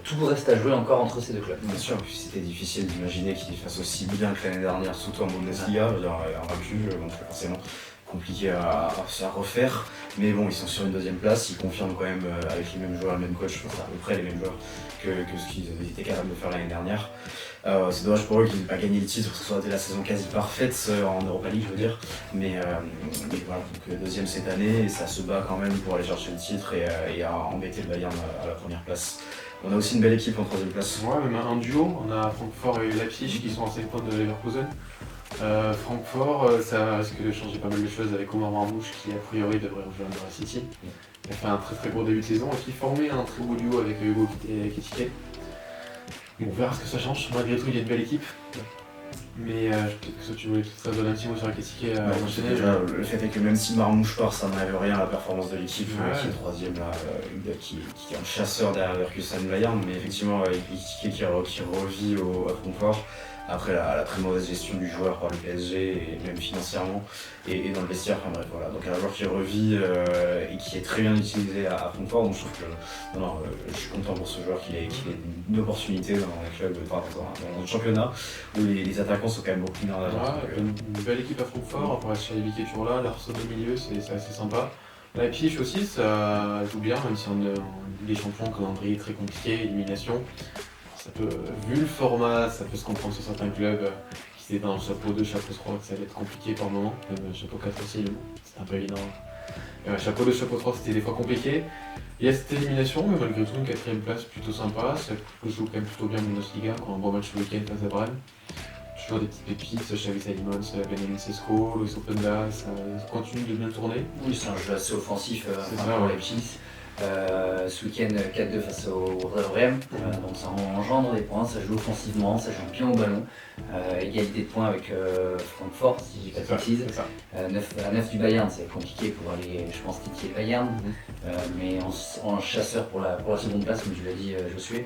tout reste à jouer encore entre ces deux clubs.
Bien sûr, puis c'était difficile d'imaginer qu'ils fassent aussi bien que l'année dernière, surtout en Bundesliga, invaincu, donc forcément compliqué à refaire. Mais bon, ils sont sur une deuxième place, ils confirment quand même avec les mêmes joueurs, le même coach, enfin, à peu près les mêmes joueurs que ce qu'ils étaient capables de faire l'année dernière. C'est dommage pour eux qu'ils n'aient pas gagné le titre, parce que ça aurait été la saison quasi parfaite en Europa League, je veux dire. Mais voilà, donc deuxième cette année, et ça se bat quand même pour aller chercher le titre et à embêter le Bayern à la première place. On a aussi une belle équipe en troisième place.
Ouais, même un duo, on a Francfort et Leipzig qui sont à 5 points de Leverkusen. Francfort, ça risque de changer pas mal de choses avec Omar Marmouche qui a priori devrait rejoindre City. Il a fait un très très gros début de saison et qui formait un très beau duo avec Hugo Ekitike. On verra ce que ça change, malgré tout il y a une belle équipe. Mais peut-être que tu voulais peut-être donner un petit mot sur Ekitike à enchaîner.
Déjà, le fait est que même si Marmouche part, ça n'enlève rien à la performance de l'équipe qui est troisième là, qui est un chasseur derrière Leverkusen Bayern, mais effectivement Ekitike qui revit à Francfort. Après la très mauvaise gestion du joueur par le PSG et même financièrement et dans le vestiaire, enfin bref voilà. Donc un joueur qui revit et qui est très bien utilisé à Francfort, donc je trouve que je suis content pour ce joueur qu'il ait une opportunité dans un club, dans le championnat où les attaquants sont quand même beaucoup mis en avant.
Une belle équipe à Francfort, après Chalibi qui est toujours là, Larson au milieu, c'est assez sympa. Leipzig aussi, ça joue bien, même si en Ligue des Champions, calendrier très compliqué, élimination. Ça peut, vu le format, ça peut se comprendre sur certains clubs qui étaient dans le chapeau 2, chapeau 3, que ça allait être compliqué par moment. Même chapeau 4 aussi, c'était un peu évident. Chapeau 2, chapeau 3, c'était des fois compliqué. Il y a cette élimination, mais malgré tout, une quatrième place plutôt sympa. Ça joue quand même plutôt bien Bundesliga, quand un bon match le week-end face à Brême. Toujours des petites pépites, Xavi Simons, Benjamin Sesko, Luis Openda, ça continue de bien tourner.
Oui, c'est un jeu assez offensif
ça,
pour Leipzig. Ce week-end 4-2 face au Brême, donc ça engendre des points, ça joue offensivement, ça joue bien au ballon. Égalité de points avec Francfort, si je dis pas de bêtises. 9 du Bayern, c'est compliqué pour aller, je pense, titiller le Bayern, mais en chasseur pour la seconde place, comme tu l'as dit, Josué.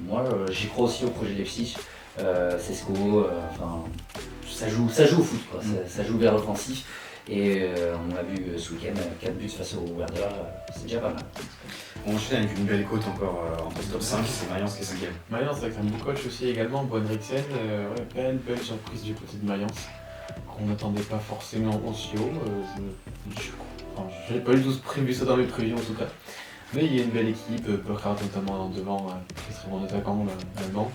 Moi, j'y crois aussi au projet Leipzig. Sesko, ça joue au foot, quoi. Ça joue vers l'offensif. Et on a vu ce week-end 4 buts face au Werder, c'est déjà pas mal.
On enchaîne avec une belle côte encore en top 5, c'est Mayence qui est 5ème.
Mayence avec un beau coach aussi également, Bonriksen, belle surprise du côté de Mayence, qu'on n'attendait pas forcément aussi haut. Je n'ai pas du tout prévu ça dans mes prévisions en tout cas. Mais il y a une belle équipe, Burkhardt notamment devant, très bon attaquant allemand.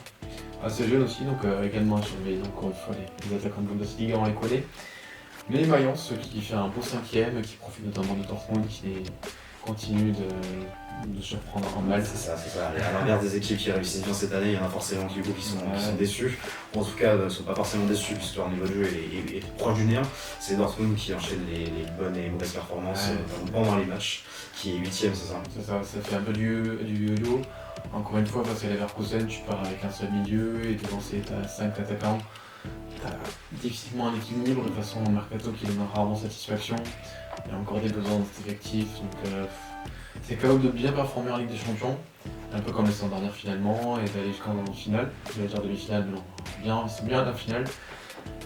Assez jeune aussi, donc également à surveiller. Encore une fois, les attaquants de Bundesliga, on les connaît. Mais Mayence qui fait un beau 5ème, qui profite notamment de Dortmund, qui continue de surprendre en mal.
C'est ça. À l'inverse des équipes qui réussissent bien cette année, il y en a forcément qui sont déçus. Ou en tout cas, ne sont pas forcément déçus puisque leur niveau de jeu est proche du néant. C'est Dortmund qui enchaîne les bonnes et mauvaises performances pendant les matchs, qui est 8ème, c'est ça.
C'est ça, ça fait un peu du yo-yo. Encore une fois, face à Leverkusen, tu pars avec un seul milieu et devant t'as 5 attaquants. T'as difficilement un équilibre, de toute façon, Mercato qui donne rarement satisfaction. Il y a encore des besoins dans cet effectif, donc c'est capable de bien performer en Ligue des Champions, un peu comme la saison dernière finalement, et d'aller jusqu'en finale. Je vais dire demi-finale, mais non, c'est bien la finale.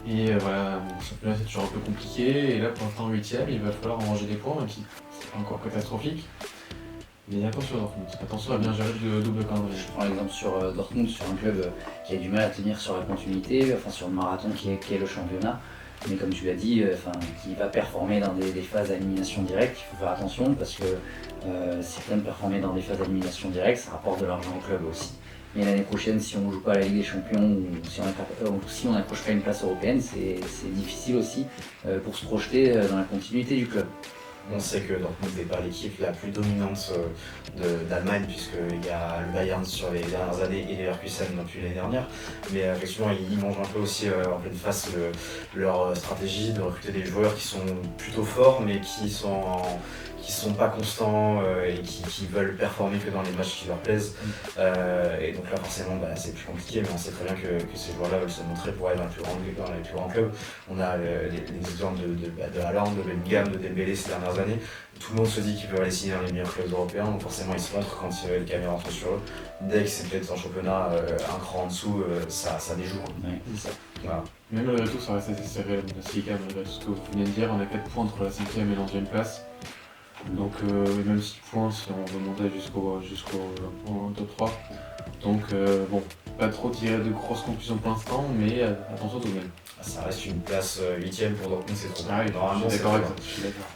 Et voilà, mon championnat c'est toujours un peu compliqué, et là pour l'instant 8ème, il va falloir en ranger des points, même si c'est pas encore catastrophique. Mais attention Dortmund, attention à bien gérer le double calendrier.
Je prends l'exemple sur Dortmund, sur un club qui a du mal à tenir sur la continuité, sur le marathon qui est le championnat. Mais comme tu l'as dit, qui va performer dans des phases d'élimination directe, il faut faire attention parce que si tu aimes performer dans des phases d'élimination directe, ça rapporte de l'argent au club aussi. Mais l'année prochaine, si on ne joue pas à la Ligue des Champions ou si on n'accroche pas une place européenne, c'est difficile aussi pour se projeter dans la continuité du club.
On sait que Dortmund n'est pas l'équipe la plus dominante d'Allemagne, puisqu'il y a le Bayern sur les dernières années et les Leverkusen depuis l'année dernière. Mais effectivement, ils mangent un peu aussi en pleine face leur stratégie de recruter des joueurs qui sont plutôt forts, mais qui sont pas constants et qui veulent performer que dans les matchs qui leur plaisent. Et donc là forcément c'est plus compliqué, mais on sait très bien que ces joueurs-là veulent se montrer pour aller dans les plus grands clubs. On a les exemples de Haaland, de Bellingham, de Dembélé ces dernières années. Tout le monde se dit qu'ils peuvent aller signer dans les meilleurs clubs européens, donc forcément ils se montrent quand les caméras sont sur eux. Dès que c'est peut-être en championnat un cran en dessous, ça déjoue.
Ouais,
c'est ça.
Voilà.
Mais malgré tout, ça reste assez serré la Bundesliga, malgré tout ce que vous venez de dire. On a 4 points entre la 5ème et la 11ème place. Donc même 6 points si on veut monter jusqu'au top 3. Donc pas trop tirer de grosses conclusions pour l'instant, mais attention tout de même.
Ça reste une place 8ème pour Dortmund, c'est trop bien.
Normalement, c'est correct.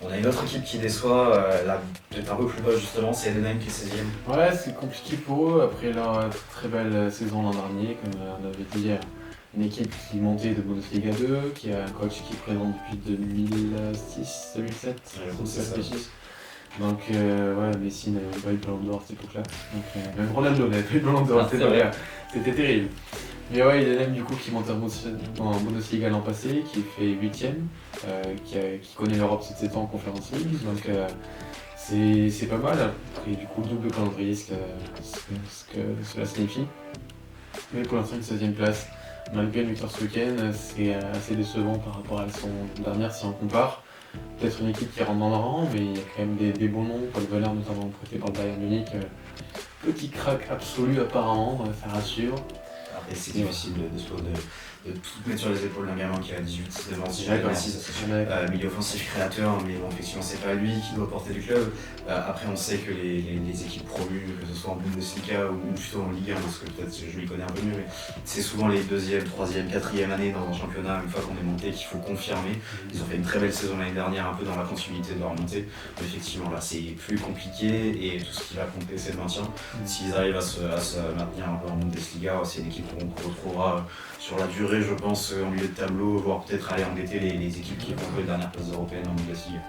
On a une autre équipe qui déçoit, là peut-être un peu plus bas justement, c'est Edenheim qui est 16ème.
Ouais, c'est compliqué pour eux après leur très belle saison l'an dernier, comme on avait dit. Une équipe qui est montée de Bundesliga 2, qui a un coach qui est présent depuis 2006, 2007,
c'est ça.
Donc ouais, Messi n'avait pas eu le ballon d'or à cette époque-là. Donc même Ronaldo n'avait pas eu le ballon d'or à cette époque-là. C'était terrible. Mais ouais, il y a même du coup qui monte en Bundesliga l'an passé, qui fait 8ème, qui connaît l'Europe cette saison en Conference League. Donc c'est pas mal. Et du coup, double calendrier, ce que cela signifie. Mais pour l'instant, une 16ème place. Malgré une victoire ce week-end, c'est assez décevant par rapport à la saison dernière si on compare. Peut-être une équipe qui rentre dans le rang, mais il y a quand même des bons noms. Paul Weiler, notamment prêté par le Bayern Munich. Petit crack absolu apparemment, ça rassure.
Après c'est difficile de tout mettre sur les épaules d'un gamin qui a 18 ans, si jamais milieu offensif créateur, mais bon, effectivement c'est pas lui qui doit porter le club. Après on sait que les équipes promues, que ce soit en Bundesliga ou plutôt en Ligue 1, parce que peut-être je les connais un peu mieux, mais c'est souvent les 2e, 3e, 4e années dans un championnat, une fois qu'on est monté, qu'il faut confirmer. Ils ont fait une très belle saison l'année dernière, un peu dans la continuité de leur montée. Mais effectivement là c'est plus compliqué et tout ce qui va compter c'est le maintien. S'ils arrivent à se maintenir un peu en Bundesliga, c'est une équipe qu'on retrouvera sur la durée, je pense, en milieu de tableau, voire peut-être aller embêter les équipes qui vont jouer les dernières places européennes en Bundesliga.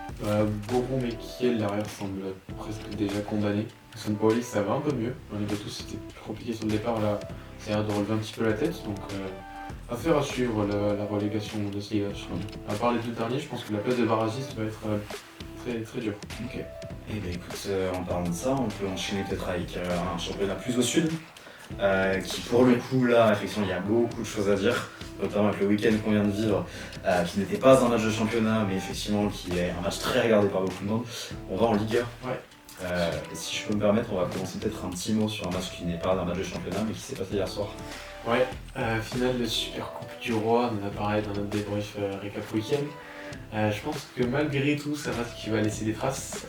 Boron mais Kiel derrière semble presque déjà condamné. Son Pauli ça va un peu mieux. On les tous c'était plus compliqué sur le départ là. C'est à de relever un petit peu la tête donc affaire à suivre la relégation Bundesliga. À part les deux derniers, je pense que la place de barragiste va être très très dure.
Ok. Et bah écoute, en parlant de ça, on peut enchaîner peut-être avec un championnat plus au sud. Qui pour le coup là effectivement il y a beaucoup de choses à dire, notamment avec le week-end qu'on vient de vivre, qui n'était pas un match de championnat mais effectivement qui est un match très regardé par beaucoup de monde. On va en Ligue 1.
Ouais.
Et si je peux me permettre, on va commencer peut-être un petit mot sur un match qui n'est pas un match de championnat mais qui s'est passé hier soir.
Ouais, finale de Super Coupe du Roi, on en a parlé dans notre débrief récap week-end. Je pense que malgré tout, c'est un match qui va laisser des traces,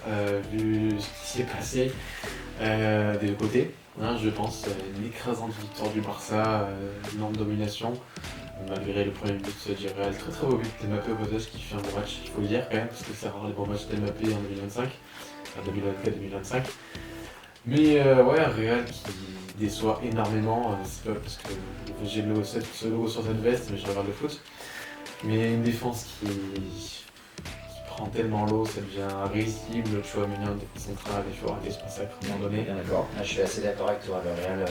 vu ce qui s'est passé des deux côtés. Je pense une écrasante victoire du Barça, une énorme domination, malgré le premier but du Real. Très très beau but d'Mbappé au potage qui fait un bon match, il faut le dire quand même, parce que c'est rare les bons matchs d'Mbappé en 2025, en 2024-2025. Mais ouais, un Real qui déçoit énormément, c'est pas parce que j'ai le logo sur cette veste, mais je regarde le foot. Mais une défense qui prend tellement l'eau, ça devient risible. Tu vois, Ménard déconcentré, il faut rater ce massacre à un moment donné.
Bien d'accord. Je suis assez d'accord avec toi. Le Real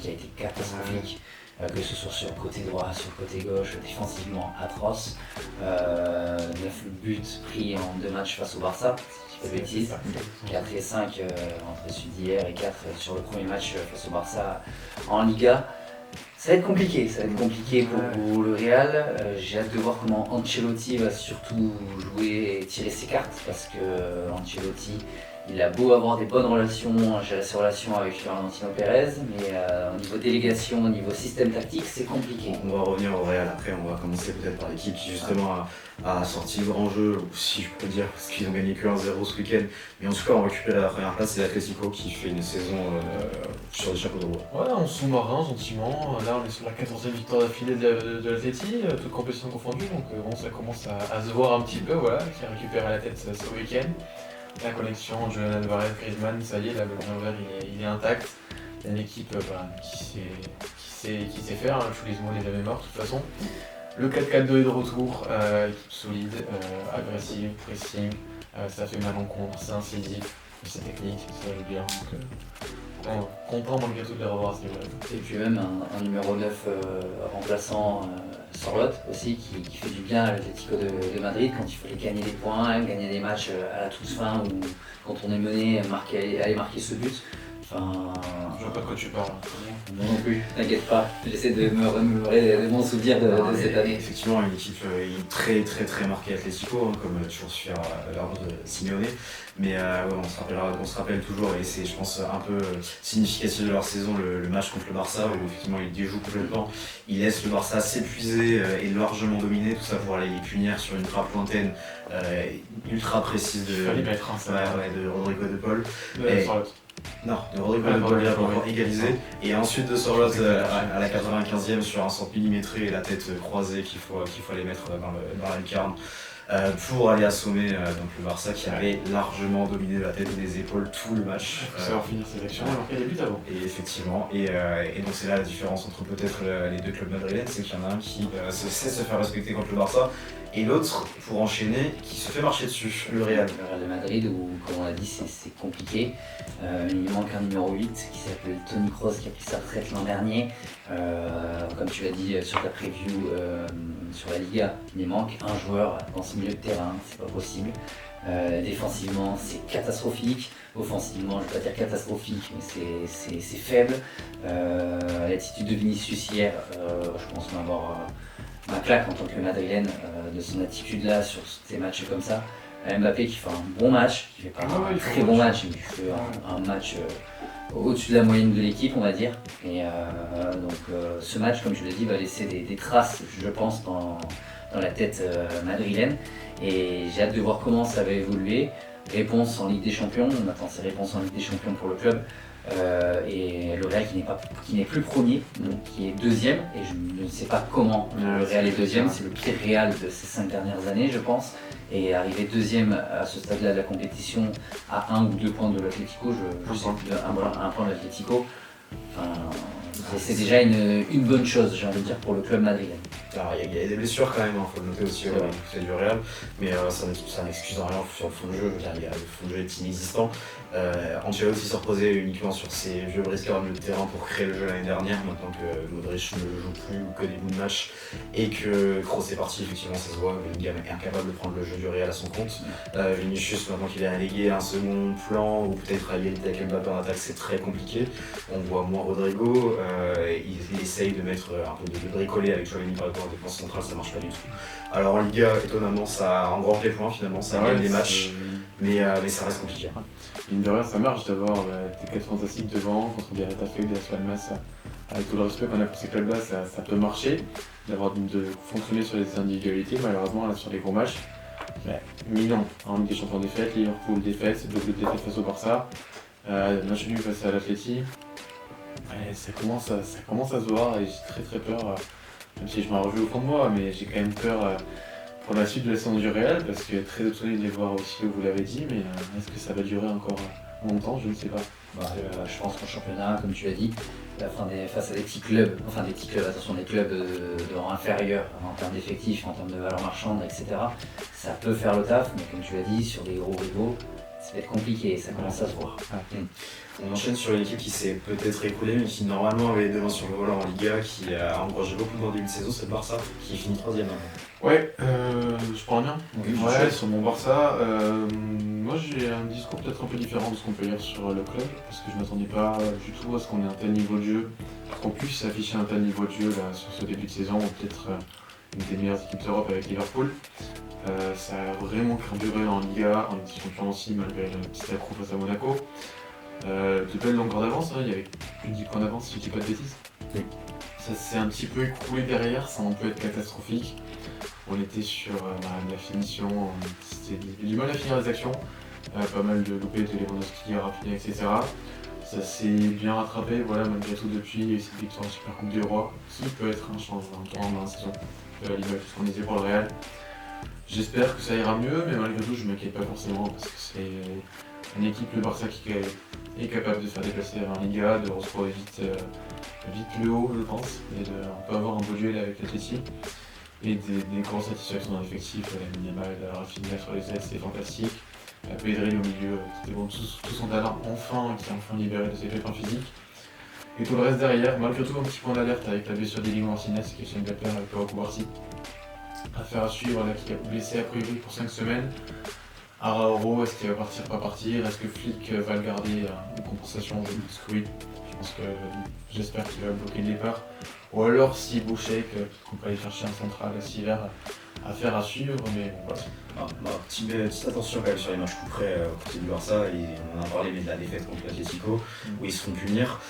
qui a été catastrophique, que ce soit sur le côté droit, sur le côté gauche, défensivement atroce. 9 buts pris en 2 matchs face au Barça, si je ne dis pas de bêtises. 4 et 5 entre celui d'hier et 4 sur le premier match face au Barça en Liga. Ça va être compliqué pour le Real. J'ai hâte de voir comment Ancelotti va surtout jouer et tirer ses cartes parce que Ancelotti, il a beau avoir des bonnes relations, gérer ses relations avec Florentino Pérez, mais au niveau délégation, au niveau système tactique, c'est compliqué.
On va revenir au Real après, on va commencer peut-être par l'équipe qui justement a sorti le grand jeu, si je peux dire, parce qu'ils ont gagné que 1-0 ce week-end. Mais en tout cas, on récupère la première place, c'est l'Atlético qui fait une saison sur des chapeaux de roue.
Ouais, en sous-marin, gentiment. Là, on est sur la 14e victoire d'affilée de l'Atleti, toute compétition confondue. Donc bon, ça commence à se voir un petit peu, voilà, qui a récupéré la tête ce week-end. La connexion Julian Alvarez, Griezmann, ça y est, là, le ballon vert il est intact. Il y a une équipe qui sait faire, Choulismo n'est jamais mort de toute façon. Le 4-4-2 est de retour, équipe solide, agressive, pressing, ça fait mal en contre, c'est incisif, c'est technique, ça joue bien. Donc, content malgré tout de les revoir à ce niveau-là.
Et puis même un numéro 9 remplaçant Sorloth aussi qui fait du bien à l'Atlético de Madrid quand il fallait gagner des points, gagner des matchs à la toute fin ou quand on est mené, aller marquer ce but. Enfin,
je vois pas de quoi tu parles.
Moi non plus, t'inquiète pas, j'essaie de me remémorer de bons souvenirs de cette année.
Effectivement, une équipe très très très marquée Atlético, comme toujours su faire l'ordre de Simeone. Mais on se rappelle toujours, et c'est je pense un peu significatif de leur saison, le match contre le Barça, où effectivement ils déjouent complètement. Ils laissent le Barça s'épuiser et largement dominer, tout ça pour aller les punir sur une frappe lointaine ultra précise de Rodrigo de Paul. Non, de Rodrigo de Paul Villa pour égaliser. Et ensuite de Sorloth à la 95e sur un centre millimétré et la tête croisée qu'il faut aller mettre dans la lucarne. Pour aller assommer donc le Barça qui avait largement dominé la tête et les épaules tout le match.
Il faut savoir finir ses actions alors qu'il y a des buts avant.
Et effectivement, et donc c'est là la différence entre peut-être les deux clubs madrilènes, c'est qu'il y en a un qui sait se faire respecter contre le Barça et l'autre, pour enchaîner, qui se fait marcher dessus, le Real.
Le Real de Madrid où, comme on l'a dit, c'est compliqué. Il manque un numéro 8 qui s'appelle Toni Kroos qui a pris sa retraite l'an dernier. Comme tu l'as dit sur ta preview sur la Liga, il manque un joueur dans ce milieu de terrain, c'est pas possible. Défensivement, c'est catastrophique. Offensivement, je ne vais pas dire catastrophique, mais c'est faible. L'attitude de Vinicius hier, je pense m'avoir ma claque en tant que madrilène de son attitude là sur ces matchs comme ça. Mbappé qui fait un bon match, qui fait pas un très bon match, mais qui fait un match au-dessus de la moyenne de l'équipe, on va dire. Et ce match, comme je l'ai dit, va laisser des traces, je pense, dans la tête madrilène. Et j'ai hâte de voir comment ça va évoluer. Réponse en Ligue des Champions, on attend ces réponses en Ligue des Champions pour le club. Et le Real qui n'est plus premier, donc qui est deuxième, et je ne sais pas comment le Real est deuxième, c'est le pire Real de ces 5 dernières années je pense, et arriver deuxième à ce stade-là de la compétition à 1 ou 2 points de l'Atlético, un point de l'Atlético, c'est déjà une bonne chose, j'ai envie de dire, pour le club madrilène.
Alors il y a des blessures quand même, faut le noter aussi au côté du Real, mais ça n'excuse rien sur le fond de jeu, le fond de jeu est inexistant. Ancelotti s'est reposé uniquement sur ses vieux briscards au milieu de terrain pour créer le jeu l'année dernière, maintenant que Modric ne joue plus ou que des bouts de match et que Kroos est parti, effectivement ça se voit, Bellingham est incapable de prendre le jeu du Real à son compte. Vinicius, maintenant qu'il est relégué à un second plan ou peut-être à égalité avec Mbappé en attaque, c'est très compliqué. On voit moins Rodrigo, il essaye de mettre un peu de bricoler avec Tchouaméni par rapport à la défense centrale, ça marche pas du tout. Alors en Liga, étonnamment, ça engrange les points finalement, ça gagne les matchs, mais ça reste compliqué.
Mine de rien, ça marche d'avoir tes 4 fantastiques devant contre des Getafe ou des Las Palmas. Avec tout le respect qu'on a pour ces clubs-là, ça peut marcher, de fonctionner sur les individualités, malheureusement là sur les gros matchs. Mais non, en Ligue des Champions défaite, Liverpool défaite, double défaite face au Barça, match nul face à l'Atleti. Ça commence à se voir et j'ai très peur, même si je m'en rejoue au fond de moi, mais j'ai quand même peur pour la suite de la saison du Real, parce que très étonné de les voir aussi, vous l'avez dit, mais est-ce que ça va durer encore longtemps? Je ne sais pas.
Je pense qu'en championnat, comme tu l'as dit, face à des petits clubs, attention, des clubs de rang inférieur en termes d'effectifs, en termes de valeur marchande, etc., ça peut faire le taf, mais comme tu l'as dit, sur des gros rivaux, ça va être compliqué, ça commence à se voir.
On enchaîne sur une équipe qui s'est peut-être écoulée, mais qui normalement avait les devants sur le volant en Liga, qui a engrangé beaucoup de points début de saison, c'est le Barça, qui finit 3ème.
Ouais, je prends bien. Ouais, sur mon Barça, moi j'ai un discours peut-être un peu différent de ce qu'on peut lire sur le club, parce que je m'attendais pas du tout à ce qu'on ait un tel niveau de jeu, qu'on puisse afficher un tel niveau de jeu là, sur ce début de saison, ou peut-être une des meilleures équipes d'Europe avec Liverpool. Ça a vraiment carburé en Liga, en Ligue des Champions aussi, malgré le petit accro face à Monaco. De belles longueurs d'avance, il y avait plus de 10 points d'avance si je dis pas de bêtises.
Oui.
Ça s'est un petit peu écroulé derrière, ça en peut être catastrophique. On était sur la finition, c'était du mal à finir les actions, pas mal de loupés de Lewandowski, Rafinha, etc. Ça s'est bien rattrapé, voilà, malgré tout depuis, il y a eu cette victoire en Super Coupe des Rois, qui peut être un changement dans la saison, à l'image de ce qu'on disait pour le Real. J'espère que ça ira mieux, mais malgré tout, je ne m'inquiète pas forcément, parce que c'est une équipe, le Barça, qui est capable de faire déplacer en Liga, de retrouver vite plus haut, je pense, et on peut avoir un beau duel avec l'Atleti. Et des grosses satisfactions dans l'effectif, la minimale, Rafinha sur les ailes, c'est fantastique. Pedri au milieu, qui démontre tout son talent qui est enfin libéré de ses pépins physiques. Et tout le reste derrière, malgré tout un petit point d'alerte avec la blessure d'Eli Martinez qui est chez Mbappé avec Pau Cubarsí. Affaire à suivre, là, qui a blessé a priori pour 5 semaines. Arauro, est-ce qu'il va partir, pas partir? Est-ce que Flick va le garder en compensation? Je pense que oui. J'espère qu'il va bloquer le départ. Ou alors si Boucher, qu'on peut aller chercher un central à 6 verts à faire à suivre, mais bon, voilà.
Petite attention quand même sur les matchs coup près côté du Barça, on en a parlé mais de la défaite contre l'Atlético où ils se font punir.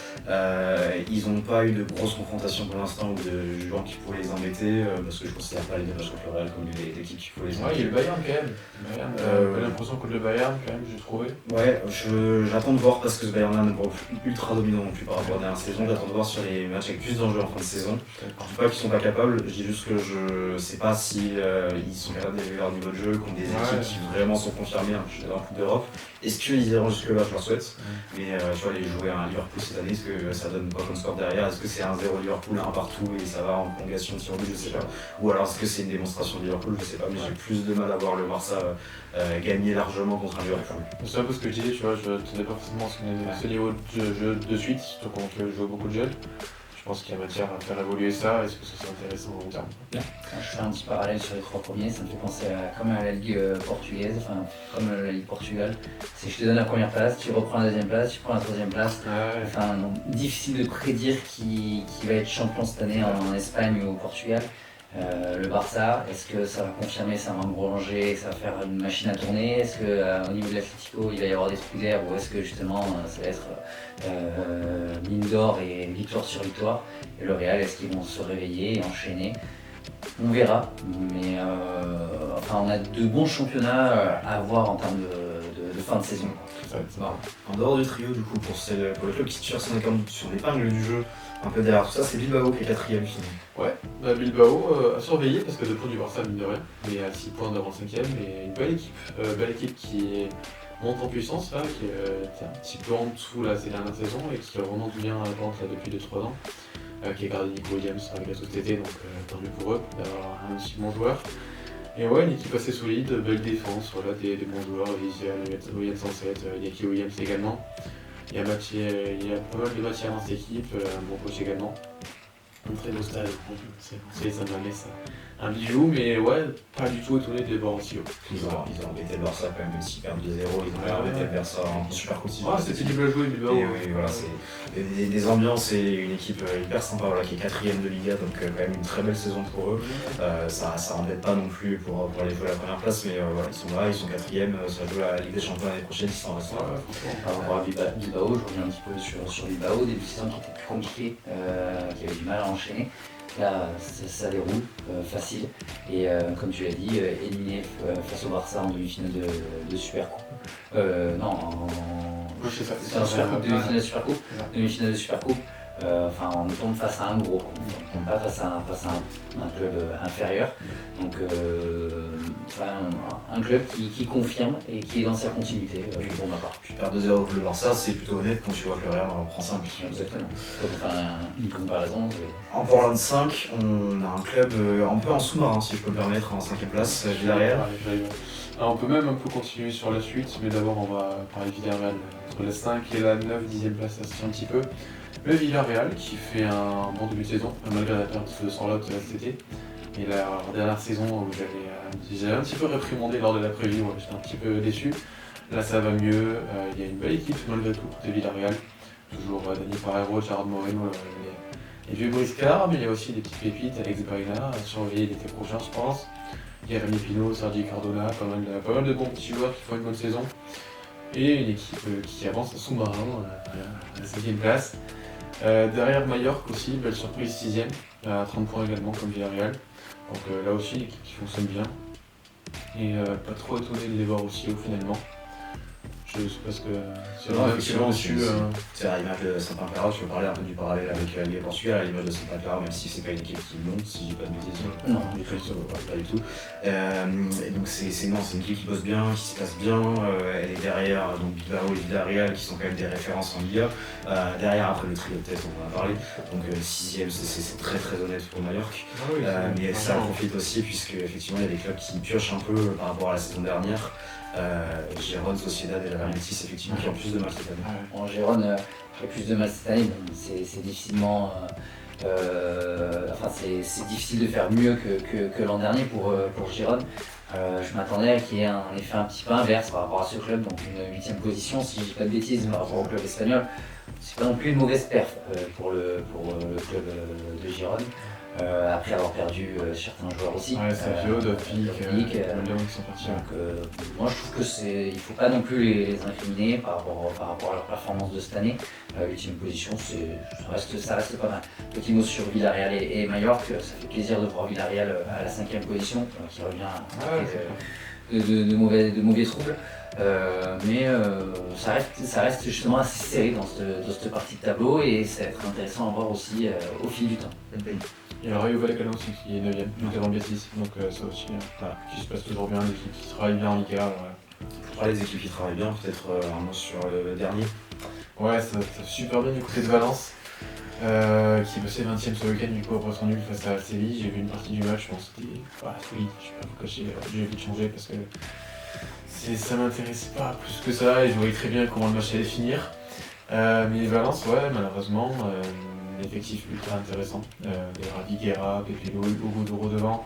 Ils n'ont pas eu de grosses confrontations pour l'instant ou de gens qui pourraient les embêter parce que je considère pas les deux matchs contre le Real comme des équipes qui pourraient les embêter.
Ouais, il y a le Bayern quand même. J'ai l'impression que le Bayern quand même, j'ai trouvé.
Ouais, j'attends de voir parce que ce Bayern-là n'est pas ultra dominant non plus par rapport à la dernière saison. J'attends de voir sur les matchs avec plus d'enjeux en fin de saison. Je dis pas qu'ils sont pas capables, je dis juste que je sais pas si ils sont capables d'élever leur niveau de jeu contre des équipes qui vraiment sont confirmées dans la Coupe d'Europe. Est-ce qu'ils iront jusque-là, je leur souhaite. Mais tu vois, les jouer à un Liverpool cette année, est-ce que ça donne quoi comme score derrière? Est-ce que c'est 1-0 Liverpool, 1 partout et ça va en prolongation de tir au but, je sais pas. Ou alors est-ce que c'est une démonstration de Liverpool, je sais pas, mais j'ai plus de mal à voir le Barça gagner largement contre un Liverpool.
C'est un peu ce que je disais, tu vois, je ne tenais pas forcément ce niveau de jeu de suite, surtout quand on joue beaucoup de jeunes. Je pense qu'il y a matière à faire évoluer ça, est-ce que ça serait intéressant au long terme?
Je fais un petit parallèle sur les 3 premiers, ça me fait penser comme à la Ligue portugaise, enfin comme la Ligue Portugal. C'est je te donne la première place, tu reprends la deuxième place, tu prends la troisième place. Enfin, donc, difficile de prédire qui va être champion cette année en Espagne ou au Portugal. Le Barça, est-ce que ça va confirmer, ça va engranger, ça va faire une machine à tourner? Est-ce qu'au niveau de l'Atlético, il va y avoir des trous d'air ou est-ce que justement ça va être mine d'or et victoire sur victoire? Et le Real, est-ce qu'ils vont se réveiller et enchaîner? On verra, mais on a de bons championnats à avoir en termes de fin de saison.
En dehors du trio, du coup, pour le club qui tire son épingle du jeu, un peu derrière tout ça, c'est Bilbao qui est 4ème finalement.
Ouais, Bilbao à surveiller parce que 2 points du Barça, mine de rien, mais à 6 points devant le 5ème, et une belle équipe qui monte en puissance là, qui était un petit peu en dessous là, ces dernières saisons et qui remonte bien à la pente là, depuis 2-3 ans, qui a gardé Nico Williams avec la société, donc tant mieux pour eux d'avoir un aussi bon joueur. Et ouais, une équipe assez solide, belle défense, voilà, des bons joueurs, Williams 107, Yaki Williams également. Il y a pas mal de matière dans cette équipe, un bon coach également. Un très beau stade, c'est ça me laisse un bijou, mais ouais, pas du tout étonné de les voir aussi haut.
Ils ont embêté le Barça quand même, même s'ils perdent 2-0, ils ont embêté le Barça en super continu.
Ah, cette équipe à jouer, Bilbao.
Oui, voilà, c'est des ambiances et une équipe hyper sympa voilà, qui est 4ème de Liga, donc quand même une très belle saison pour eux. Ça embête pas non plus pour aller jouer la première place, mais voilà, ils sont là, ils sont 4ème, ça joue la Ligue des Champions l'année prochaine, ils s'en restent là.
Par rapport à Bilbao, je reviens un petit peu sur Bilbao, début de saison qui était plus compliqué, qui avait du mal à enchaîner. Là, ça déroule facile et comme tu l'as dit, éliminé face au Barça en demi-finale de Supercoupe. C'est un Supercoupe, demi-finale de Supercoupe. Demi-finale de Supercoupe. On tombe face à un gros, on tombe pas face à un club inférieur. Donc un club qui confirme et qui est dans sa continuité pour ma part.
Puis perdre 2-0 contre le Barça, c'est plutôt honnête quand tu vois que le Real en prend 5.
Exactement. Pour faire une comparaison.
En parlant de 5, on a un club un peu en sous-marin, si je peux me permettre, en 5ème place, Villarreal.
Alors on peut même un peu continuer sur la suite, mais d'abord on va parler de Villarreal. Entre la 5 et la 9, 10ème place, ça se tient un petit peu. Le Villarreal qui fait un bon début de saison, malgré la perte de Sorloth cet été. Et la dernière saison où j'avais un petit peu réprimandé lors de la preview, j'étais un petit peu déçu. Là ça va mieux, il y a une belle équipe malgré tout côté Villarreal. Toujours Dani Parejo, Gerard Moreno, les vieux briscards, mais il y a aussi des petites pépites, Alex Baena à surveiller l'été prochain je pense. Il y a Rémi Pino, Sergi Cardona, pas mal de bons petits joueurs qui font une bonne saison. Et une équipe qui avance à sous-marin à la 5ème place. Derrière Mallorca aussi, belle surprise 6ème, à 30 points également comme Villarreal. Donc là aussi, une équipe qui fonctionne bien. Et pas trop étonné de les voir aussi haut finalement. Je sais pas ce que c'est
effectivement dessus. C'est à l'image de Santa Clara, je peux parler un peu du parallèle avec la Ligue Portugal, à l'image de Santa Clara, même si c'est pas une équipe qui monte, si j'ai pas de bêtises.
Non,
pas du tout. Et donc c'est une équipe qui bosse bien, qui se passe bien, elle est derrière donc Bilbao et Villarreal qui sont quand même des références en Liga. Derrière après le trio de tête on en a parlé, donc 6ème c'est très très honnête pour Mallorca. Mais ça profite aussi puisque effectivement il y a des clubs qui piochent un peu par rapport à la saison dernière. Gérone, Sociedad et la Betis effectivement qui ont plus de mal cette année.
En Gérone qui a plus de mal cette année, c'est difficilement. C'est difficile de faire mieux que l'an dernier pour Gérone. Je m'attendais à qu'il y ait un effet un petit peu inverse par rapport à ce club, donc une 8ème position si je dis pas de bêtises par rapport au club espagnol. C'est pas non plus une mauvaise perf pour le club de Gérone. après avoir perdu certains joueurs aussi.
Ouais, Savio, Dovbyk, qui sont partis.
Donc moi je trouve que il faut pas non plus les incriminer par rapport à leur performance de cette année. 8e position, ça reste pas mal. Petit mot sur Villarreal et Mallorca, ça fait plaisir de voir Villarreal à la 5e position, qui revient après de mauvais troubles. Mais ça reste justement assez serré dans cette partie de tableau et ça va être intéressant à voir aussi au fil du temps.
Il y a Rayo Vallecano aussi qui est 9ème, juste devant Betis, donc ça aussi, qui se passe toujours bien, l'équipe qui travaille bien en Liga.
Pour parler des équipes qui travaillent bien, peut-être un mot sur le dernier.
Ouais, ça super bien du côté de Valence, qui est passé 20ème ce week-end du coup après son nul face à Séville. J'ai vu une partie du match, je pense que c'était solide, je vais pas vous cacher, j'ai vite changé parce que ça m'intéressait pas plus que ça et je voyais très bien comment le match allait finir. Mais Valence, ouais, malheureusement, l'effectif ultra intéressant. Les Raviguera, Pepe Lo, Hugo Duro devant.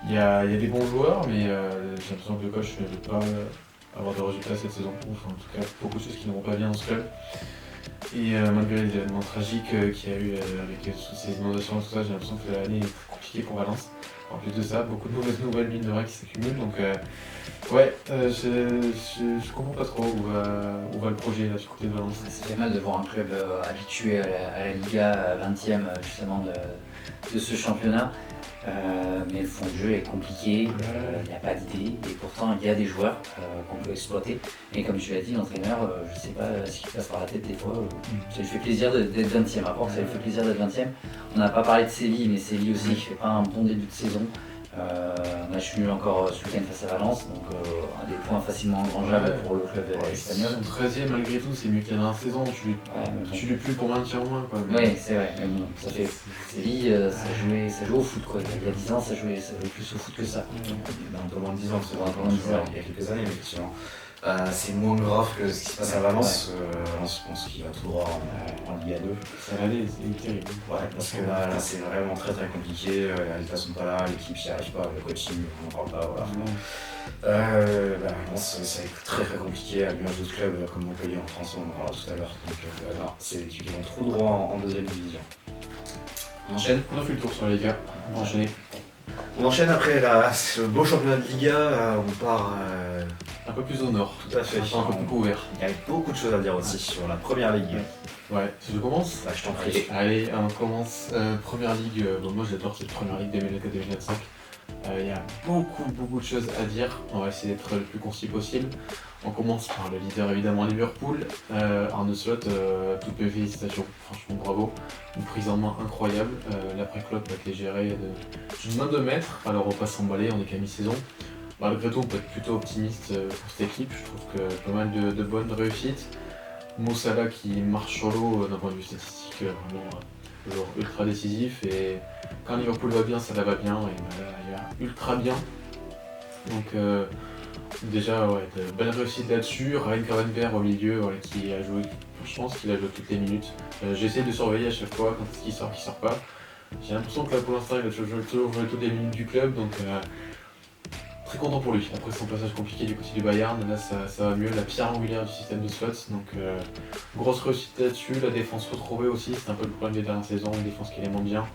Il y a des bons joueurs, mais j'ai l'impression que le coach ne veut pas avoir de résultats cette saison. En tout cas, beaucoup de choses qui ne vont pas bien dans ce club. Et malgré les événements tragiques qu'il y a eu avec toutes ces inondations et tout ça, j'ai l'impression que l'année est compliquée pour Valence. En plus de ça, beaucoup de mauvaises nouvelles, mine de rien, qui s'accumulent. Donc, je comprends pas trop où va le projet là, du côté de Valence.
Ça fait mal de voir un club habitué à la Liga 20e justement de ce championnat. Mais le fond de jeu est compliqué, il n'y a pas d'idée et pourtant il y a des joueurs qu'on peut exploiter. Et comme tu l'as dit, l'entraîneur, je ne sais pas ce qui passe par la tête des fois, ça lui fait plaisir d'être 20e. À part que ça lui fait plaisir d'être 20e. On n'a pas parlé de Séville, mais Séville aussi qui fait pas un bon début de saison. Match nul encore ce week-end face à Valence, donc un des points facilement engrangeables pour le club espagnol.
13ème malgré tout, c'est mieux qu'il y a dans la saison, tu l'es plus pour maintien au moins.
Oui, c'est vrai, mais bon, ça fait Séville, ça jouait au foot quoi. Il y a 10 ans, ça jouait plus au foot que ça.
Un peu moins de 10 ans, c'est vrai, il y a quelques années, mais effectivement. C'est moins grave que ce qui se passe à Valence. Je pense qu'il va tout droit en Liga 2.
Ça va aller, c'est terrible.
Ouais, parce que là c'est vraiment très très compliqué. Les résultats sont pas là, l'équipe n'y arrive pas, le coaching, on n'en parle pas. Voilà. Valence, ça va être très très compliqué à l'image d'autres clubs comme Montpellier en France, on en parlera tout à l'heure. Donc non, c'est l'équipe qui vont tout droit en deuxième division. On enchaîne.
On a fait le tour sur les gars, on va enchaîner.
On enchaîne après ce beau championnat de Liga, on part
un peu plus au nord.
Tout à fait.
Un peu plus couvert.
Il y a beaucoup de choses à dire aussi sur la première ligue.
Ouais, si je commence.
Je t'en prie.
Allez, on commence. Première ligue, moi j'adore cette première ligue 2024-2025. Il y a beaucoup de choses à dire. On va essayer d'être le plus concis possible. On commence par le leader évidemment Liverpool. Arne Slot, toutes mes félicitations. Franchement bravo. Une prise en main incroyable. L'après-Klopp a été géré d'une main de maître. Alors on va pas s'emballer, on est qu'à mi-saison. Malgré tout, on peut être plutôt optimiste pour cette équipe. Je trouve que pas mal de bonnes réussites. Mo Salah qui marche sur l'eau d'un point de vue statistique, vraiment toujours ultra décisif. Et quand Liverpool va bien, Salah va bien. Et il va ultra bien. Donc déjà, de belles réussites là-dessus. Ryan Gravenberch au milieu qui a joué, je pense qu'il a joué toutes les minutes. J'essaie de surveiller à chaque fois quand est-ce qu'il sort pas. J'ai l'impression que là pour l'instant il a toujours joué toutes les minutes du club. Donc très content pour lui. Après son passage compliqué du côté du Bayern, là ça va mieux, la pierre angulaire du système de Slot, donc grosse réussite là-dessus, la défense retrouvée aussi, c'est un peu le problème des dernières saisons, une défense qui est moins bien.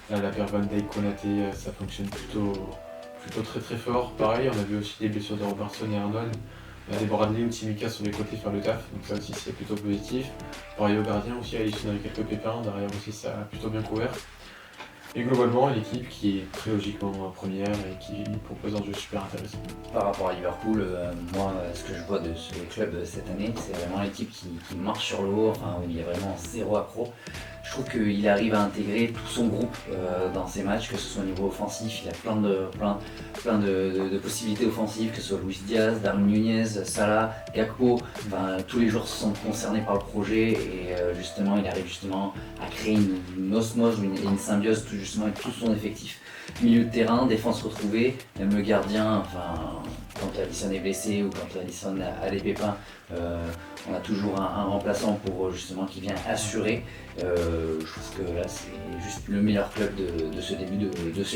Là la paire Van Dijk Konaté, ça fonctionne plutôt très fort. Pareil, on a vu aussi des blessures de Robertson et Arnold, des Bradley ou Tsimikas sur les côtés faire le taf, donc ça aussi c'est plutôt positif. Pareil au gardien aussi, Alisson avec quelques pépins, derrière aussi ça a plutôt bien couvert. Et globalement, une équipe qui est très logiquement première et qui propose un jeu super intéressant.
Par rapport à Liverpool, moi, ce que je vois de ce club cette année, c'est vraiment l'équipe qui marche sur l'eau, où il y a vraiment zéro accro. Je trouve qu'il arrive à intégrer tout son groupe dans ses matchs, que ce soit au niveau offensif, il y a plein de possibilités offensives, que ce soit Luis Diaz, Darwin Nunez, Salah, Gakpo, tous les joueurs se sentent concernés par le projet et justement il arrive à créer une osmose, une symbiose justement avec tout son effectif. Milieu de terrain, défense retrouvée, même le gardien, quand Alisson est blessé ou quand Alisson a des pépins, on a toujours un remplaçant pour justement qui vient assurer. Je trouve que là c'est juste le meilleur club de ce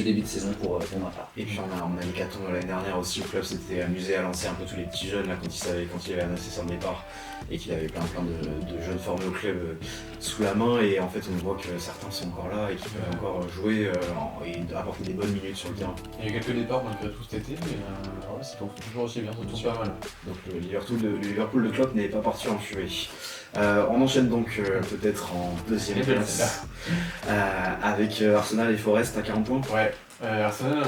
début de saison pour ma part.
Et puis on a l'hécatombe l'année dernière aussi, le club s'était amusé à lancer un peu tous les petits jeunes là, quand il avait annoncé son départ et qu'il avait plein de jeunes formés au club sous la main, et en fait on voit que certains sont encore là et qui peuvent encore jouer et apporter des bonnes minutes sur le terrain.
Il y a eu quelques départs malgré tout cet été, mais c'est toujours aussi bien, ça tourne pas mal.
Donc le Liverpool de Klopp n'est pas parti en fumée. On enchaîne donc peut-être en deuxième place avec Arsenal et Forest à 40 points.
Ouais, Arsenal a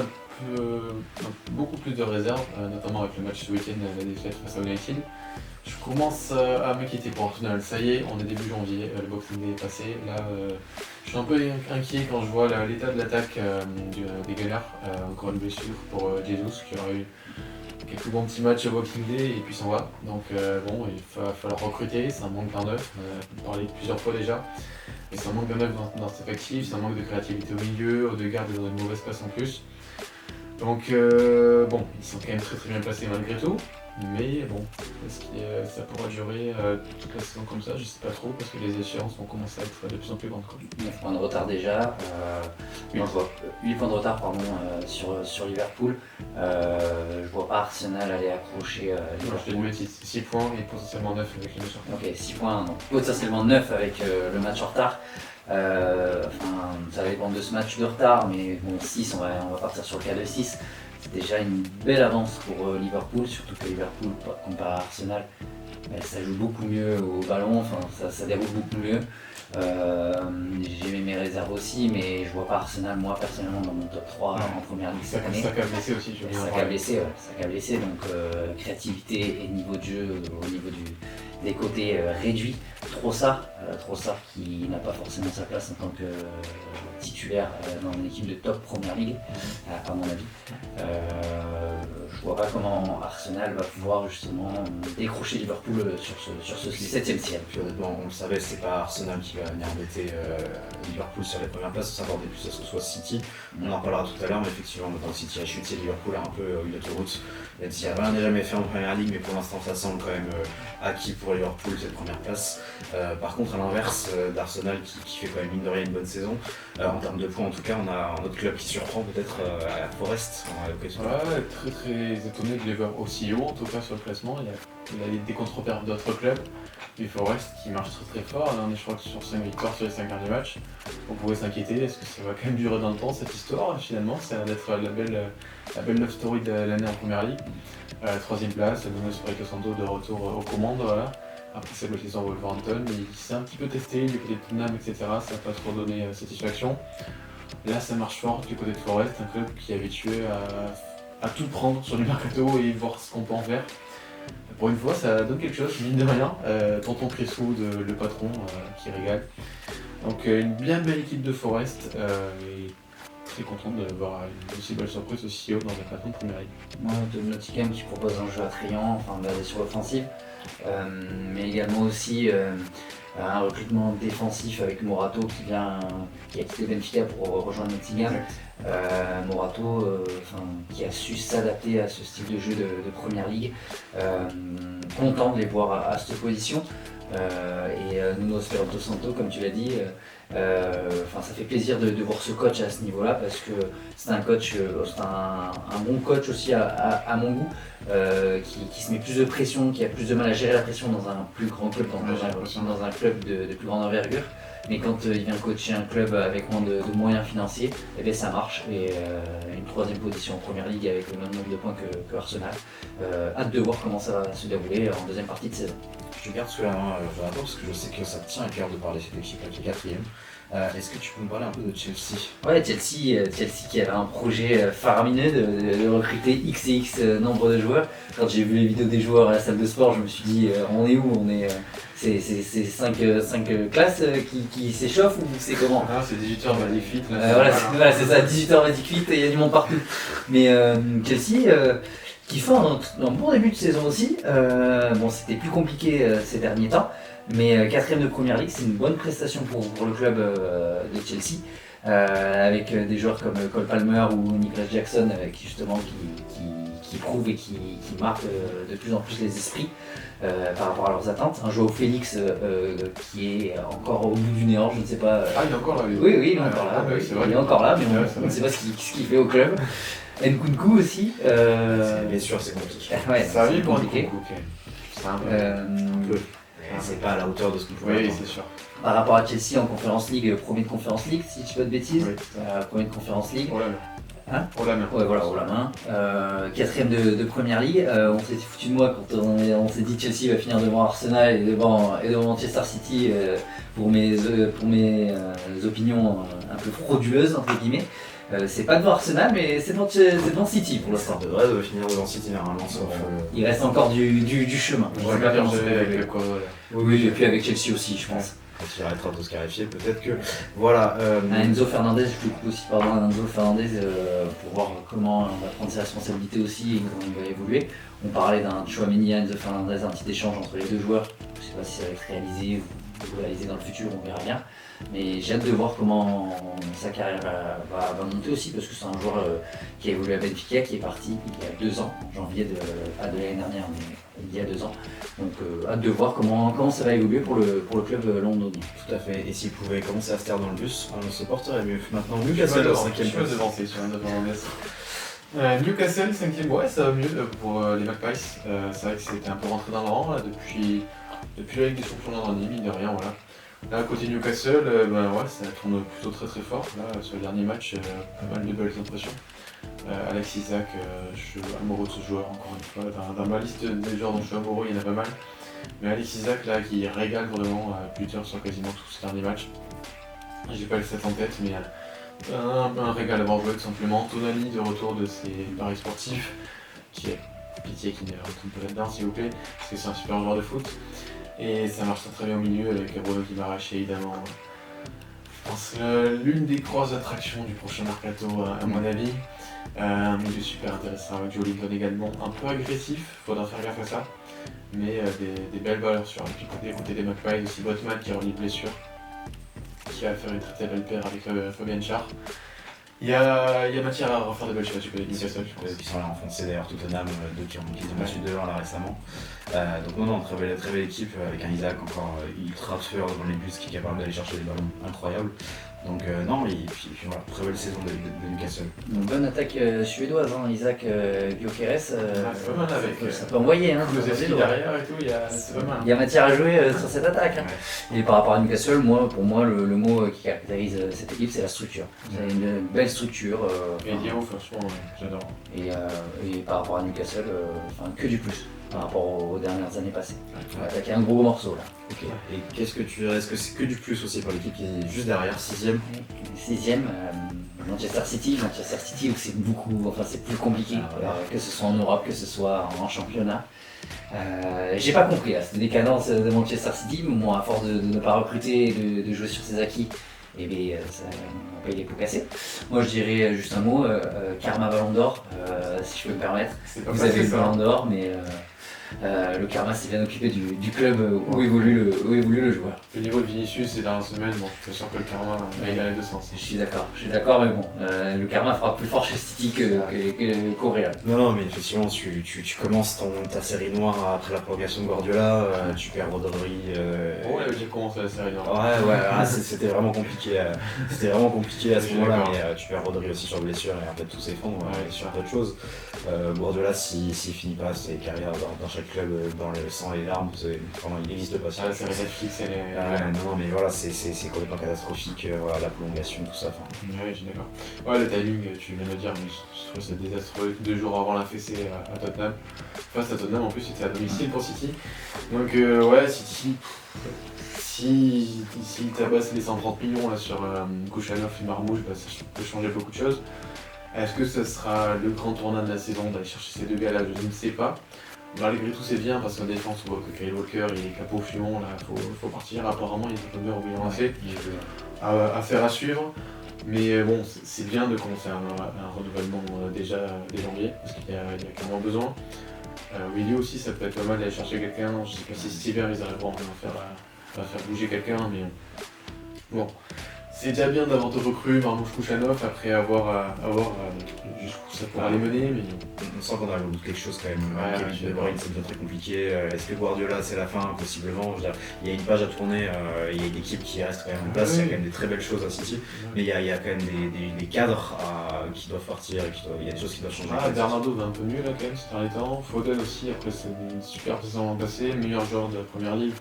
beaucoup plus de réserves, notamment avec le match ce week-end, la défaite face à United. Je commence à m'inquiéter pour Arsenal. Ça y est, on est début janvier, le Boxing Day est passé. Là, je suis un peu inquiet quand je vois l'état de l'attaque des Gunners. Encore une blessure pour Jesus qui aura eu quelques bons petits matchs au Boxing Day et puis s'en va. Donc bon, il va falloir recruter, c'est un manque d'un neuf, on en a parlé plusieurs fois déjà. Et c'est un manque d'un neuf dans cet effectif, c'est un manque de créativité au milieu, Odegaard est dans une mauvaise passe en plus. Donc bon, ils sont quand même très bien placés malgré tout. Mais bon, est-ce que ça pourra durer toute la saison comme ça? Je sais pas trop, parce que les échéances vont commencer à être de plus en plus grandes.
9 points de retard déjà, 8 points de retard pardon, sur Liverpool. Je vois pas Arsenal aller accrocher Liverpool.
6 points et potentiellement 9 avec les matchs.
Ok, 6 points, donc potentiellement 9 avec le match en retard. Ça va dépendre de ce match de retard, mais bon, 6, on va partir sur le cas de 6. C'est déjà une belle avance pour Liverpool, surtout que Liverpool, comparé à Arsenal, ça joue beaucoup mieux au ballon, ça déroule beaucoup mieux. J'ai mes réserves aussi, mais je vois pas Arsenal, moi personnellement, dans mon top 3 en première ligue cette année.
Ça a blessé aussi, je veux dire.
Ça a blessé, donc créativité et niveau de jeu au niveau des côtés réduits. Trossard qui n'a pas forcément sa place en tant que titulaire dans une équipe de top première ligue, à mon avis. Je vois pas comment Arsenal va pouvoir justement décrocher Liverpool sur ce 7ème ciel.
Puis honnêtement, on le savait, c'est pas Arsenal qui va venir embêter Liverpool sur les premières places, ça s'attendait plus à ce que ce soit City. On en parlera tout à l'heure, mais effectivement, quand City a chuté, Liverpool a un peu eu l'autoroute. Il n'y a rien n'est jamais fait en première ligue, mais pour l'instant ça semble quand même acquis pour Liverpool cette première place. Par contre, à l'inverse d'Arsenal qui fait quand même mine de rien une bonne saison, en termes de points en tout cas, on a un autre club qui surprend peut-être à Forest.
Ouais, très étonné de les voir aussi haut en tout cas sur le classement. Il y a des contre-pères d'autres clubs. Et Forest qui marche très fort, là on est je crois que sur 5 victoires sur les 5 derniers matchs. On pourrait s'inquiéter, est-ce que ça va quand même durer dans le temps cette histoire? Finalement, ça a l'air d'être la belle love story de l'année en première ligue. 3ème place, Nuno Espirito Santo de retour aux commandes, voilà. Après sa blessure à Wolverhampton, il s'est un petit peu testé du côté de Tottenham, etc. Ça n'a pas trop donné satisfaction. Là ça marche fort du côté de Forest, un club qui est habitué à tout prendre sur le mercato et voir ce qu'on peut en faire. Pour une fois, ça donne quelque chose, mine de rien. Tonton Chris Wood, le patron, qui régale. Donc une bien belle équipe de Forest, et très content de voir une aussi belle surprise aussi haut dans un patron de première ligue.
Moi, de Nottingham qui propose un jeu attrayant, basé sur l'offensive, mais également aussi un recrutement défensif avec Morato qui a quitté Benfica pour rejoindre Nottingham. Morato qui a su s'adapter à ce style de jeu de première ligue. Content de les voir à cette position. Et Nuno Espirito Santo, comme tu l'as dit, ça fait plaisir de voir ce coach à ce niveau-là parce que c'est un coach, c'est un bon coach aussi à mon goût, qui se met plus de pression, qui a plus de mal à gérer la pression dans un plus grand club, dans un club de plus grande envergure. Mais quand il vient coacher un club avec moins de moyens financiers, eh bien ça marche. Et une 3ème position en première ligue avec le même nombre de points que Arsenal. Hâte de voir comment ça va se dérouler en 2ème partie de saison.
Je garde sous la main Jonathan parce que je sais que ça te tient à cœur de parler de cette équipe qui est 4ème. Est-ce que tu peux me parler un peu de Chelsea?
Ouais, Chelsea qui avait un projet faramineux de recruter X et X nombre de joueurs. Quand j'ai vu les vidéos des joueurs à la salle de sport, je me suis dit on est où? C'est 5 classes qui s'échauffent ou c'est comment?
C'est 18h Magic Fit.
Voilà, c'est ça, 18h Magic Fit et il y a du monde partout. Mais Chelsea qui fait un bon début de saison aussi. C'était plus compliqué ces derniers temps, mais 4ème de première ligue, c'est une bonne prestation pour le club de Chelsea. avec des joueurs comme Cole Palmer ou Nicholas Jackson qui justement qui prouvent et qui marquent de plus en plus les esprits par rapport à leurs attentes. Un Joao Félix qui est encore au bout du néant, je ne sais pas.
Ah, il est encore là, lui.
Oui, il est encore là.
Oui, c'est vrai.
Il est encore là, mais on ne
vrai.
sait pas ce qu'il fait au club. Nkunku aussi.
Bien sûr, c'est compliqué.
Ouais,
Ça arrive
c'est
pour
compliqué.
Nkunku, ok. C'est un peu.
Un peu. Mais c'est pas à la hauteur de ce qu'on pouvait
Oui,
attendre.
c'est sûr.
Par rapport à Chelsea en Conference League, premier de Conference League, si je dis pas de bêtises.
Oui.
Premier de Conference League.
Oh la main.
Hein
Oh la main.
Ouais, voilà, haut la main. Quatrième de Première Ligue. On s'était foutu de moi quand on s'est dit Chelsea va finir devant Arsenal et devant Manchester City pour mes opinions un peu frauduleuses, entre guillemets. C'est pas devant Arsenal, mais c'est devant City pour
Ça
l'instant.
devrait finir devant City normalement, sauf.
Il reste encore du chemin.
On va bien gérer avec le Colo.
Oui, et puis avec Chelsea aussi, je pense.
Quand il arrêtera de se clarifier, peut-être que. Voilà.
Enzo Fernandez, je le coupe aussi pardon à Enzo Fernandez pour voir comment on va prendre ses responsabilités aussi et comment il va évoluer. On parlait d'un Tchouaméni à Enzo Fernandez, un petit échange entre les deux joueurs. Je ne sais pas si ça va être réalisé ou réalisé dans le futur, on verra bien. Mais j'ai hâte de voir comment sa carrière va monter aussi parce que c'est un joueur qui a évolué à Benfica, qui est parti il y a 2 ans, en janvier pas de l'année dernière, mais il y a 2 ans. Donc hâte de voir comment ça va évoluer pour le club londonien.
Tout à fait. Et s'il pouvait commencer à se taire dans le bus, on se porterait mieux. Maintenant, Newcastle au 5ème
Je vais devancer sur un Fernandez. Newcastle 5ème, ouais, ça va mieux pour les Magpies. C'est vrai que c'était un peu rentré dans le rang là, depuis la Ligue des Champions l'an dernier, mine de rien, voilà. Là, côté Newcastle, ouais, ça tourne plutôt très très fort. Là, sur le dernier match, pas mal de belles impressions. Alex Isaac, je suis amoureux de ce joueur, encore une fois. Dans ma liste des joueurs dont je suis amoureux, il y en a pas mal. Mais Alex Isaac, là, qui régale vraiment buteur sur quasiment tous ces derniers matchs. J'ai pas le 7 en tête, mais un régal à avoir joué tout simplement. Tonali de retour de ses paris sportifs, qui est pitié qui ne retourne pas là-dedans, s'il vous plaît, parce que c'est un super joueur de foot. Et ça marche très bien au milieu avec Bruno Guimaraes évidemment. Je pense l'une des grosses attractions du prochain mercato à mon avis. Un milieu super intéressant avec Joe Linton également, un peu agressif, faudra faire gaffe à ça. Mais des belles valeurs sur. Et puis côté des Magpies aussi Botman qui a remis de blessure, qui va faire une très belle paire avec Fabian Schär. Il y a matière à refaire de belles choses du côté de Newcastle, je pense.
Qui sont allés enfoncer d'ailleurs Tottenham, deux qui ont battu 2-1 là récemment. Donc non, très belle équipe avec un Isaac encore ultra tueur devant les buts qui est capable d'aller chercher des ballons incroyables. Donc non, et puis voilà, très belle saison de Newcastle.
Une bonne attaque suédoise, hein, Isaac Gyökeres.
C'est pas mal avec.
Ça peut envoyer, hein.
Kulusevski derrière et tout, c'est pas mal.
Il y a matière à jouer sur cette attaque. Hein.
Ouais.
Et par rapport à Newcastle, pour moi, le mot qui caractérise cette équipe, c'est la structure. C'est une belle structure.
Et Diego, franchement, j'adore.
Et par rapport à Newcastle, que du plus par rapport aux dernières années passées. On va attaquer un gros morceau là.
Ok. Et qu'est-ce que tu dirais? Est-ce que c'est que du plus aussi pour l'équipe qui est juste derrière, 6ème?
6ème, Manchester City où c'est c'est plus compliqué, que ce soit en Europe, que ce soit en championnat. J'ai pas compris là, cette décadence de Manchester City, mais moi à force de ne pas recruter et de jouer sur ses acquis, et bien on paye les pots cassés. Moi je dirais juste un mot, Karma Ballon d'Or, si je peux me permettre.
Vous
avez le Ballon d'Or, mais le Karma s'est bien occupé du club où évolue le joueur.
Le niveau de Vinicius ces dernières semaines, bon, c'est sûr que le Karma il a les deux sens.
Je suis d'accord, mais bon, le Karma fera plus fort chez City qu'au Real.
Non, mais effectivement, tu commences ta série noire après la prolongation de Guardiola, tu perds Rodri.
Ouais, j'ai commencé la série noire.
Ouais, c'était vraiment compliqué. C'était vraiment compliqué à ce moment-là,
d'accord.
mais tu perds Rodri aussi sur blessure et en fait tout s'effondre sur
sûr.
d'autres choses. Guardiola, s'il finit pas ses carrières dans chaque club dans le sang et les larmes, il n'existe pas.
Ah, c'est Netflix, elle est.
Non, mais voilà, c'est complètement catastrophique, voilà, la prolongation, tout ça.
Ouais, je suis d'accord. Ouais, le timing, tu viens de le dire, mais je trouve ça désastreux. 2 jours avant la fessée à Tottenham. Face à Tottenham, en plus, c'était à domicile pour City. Donc, ouais, City, s'il tabasse les 130 millions là, sur Kouchanov et Marmouche, ça peut changer beaucoup de choses. Est-ce que ce sera le grand tournant de la saison d'aller chercher ces deux gars-là? Je ne sais pas. Malgré tout, c'est bien parce qu'en défense, on voit que Kyle Walker il est capot fumant, là, faut partir. Apparemment, il y a des rumeurs où il est lancé. Affaire à suivre. Mais bon, c'est bien de commencer un renouvellement déjà dès janvier, parce qu'il y a clairement besoin. Willy aussi, ça peut être pas mal d'aller chercher quelqu'un. Je sais pas si cet hiver ils arriveront à faire bouger quelqu'un, mais bon, c'est déjà bien d'avoir de recrues, Marmouche Kouchanov, après avoir jusqu'où ça pourra les mener, mais...
On sent qu'on arrive au bout de quelque chose quand même. Kevin De Bruyne, c'est déjà très compliqué. Est-ce que Guardiola, c'est la fin? Possiblement. Je veux dire, il y a une page à tourner, il y a une équipe qui reste quand même en place, il y a quand même des très belles choses à City, mais il y a quand même des cadres qui doivent partir, et il y a des choses qui doivent changer.
Bernardo va un peu mieux là quand même ces derniers temps. Foden aussi, après c'est une super saison passée, meilleur joueur de la première ligue.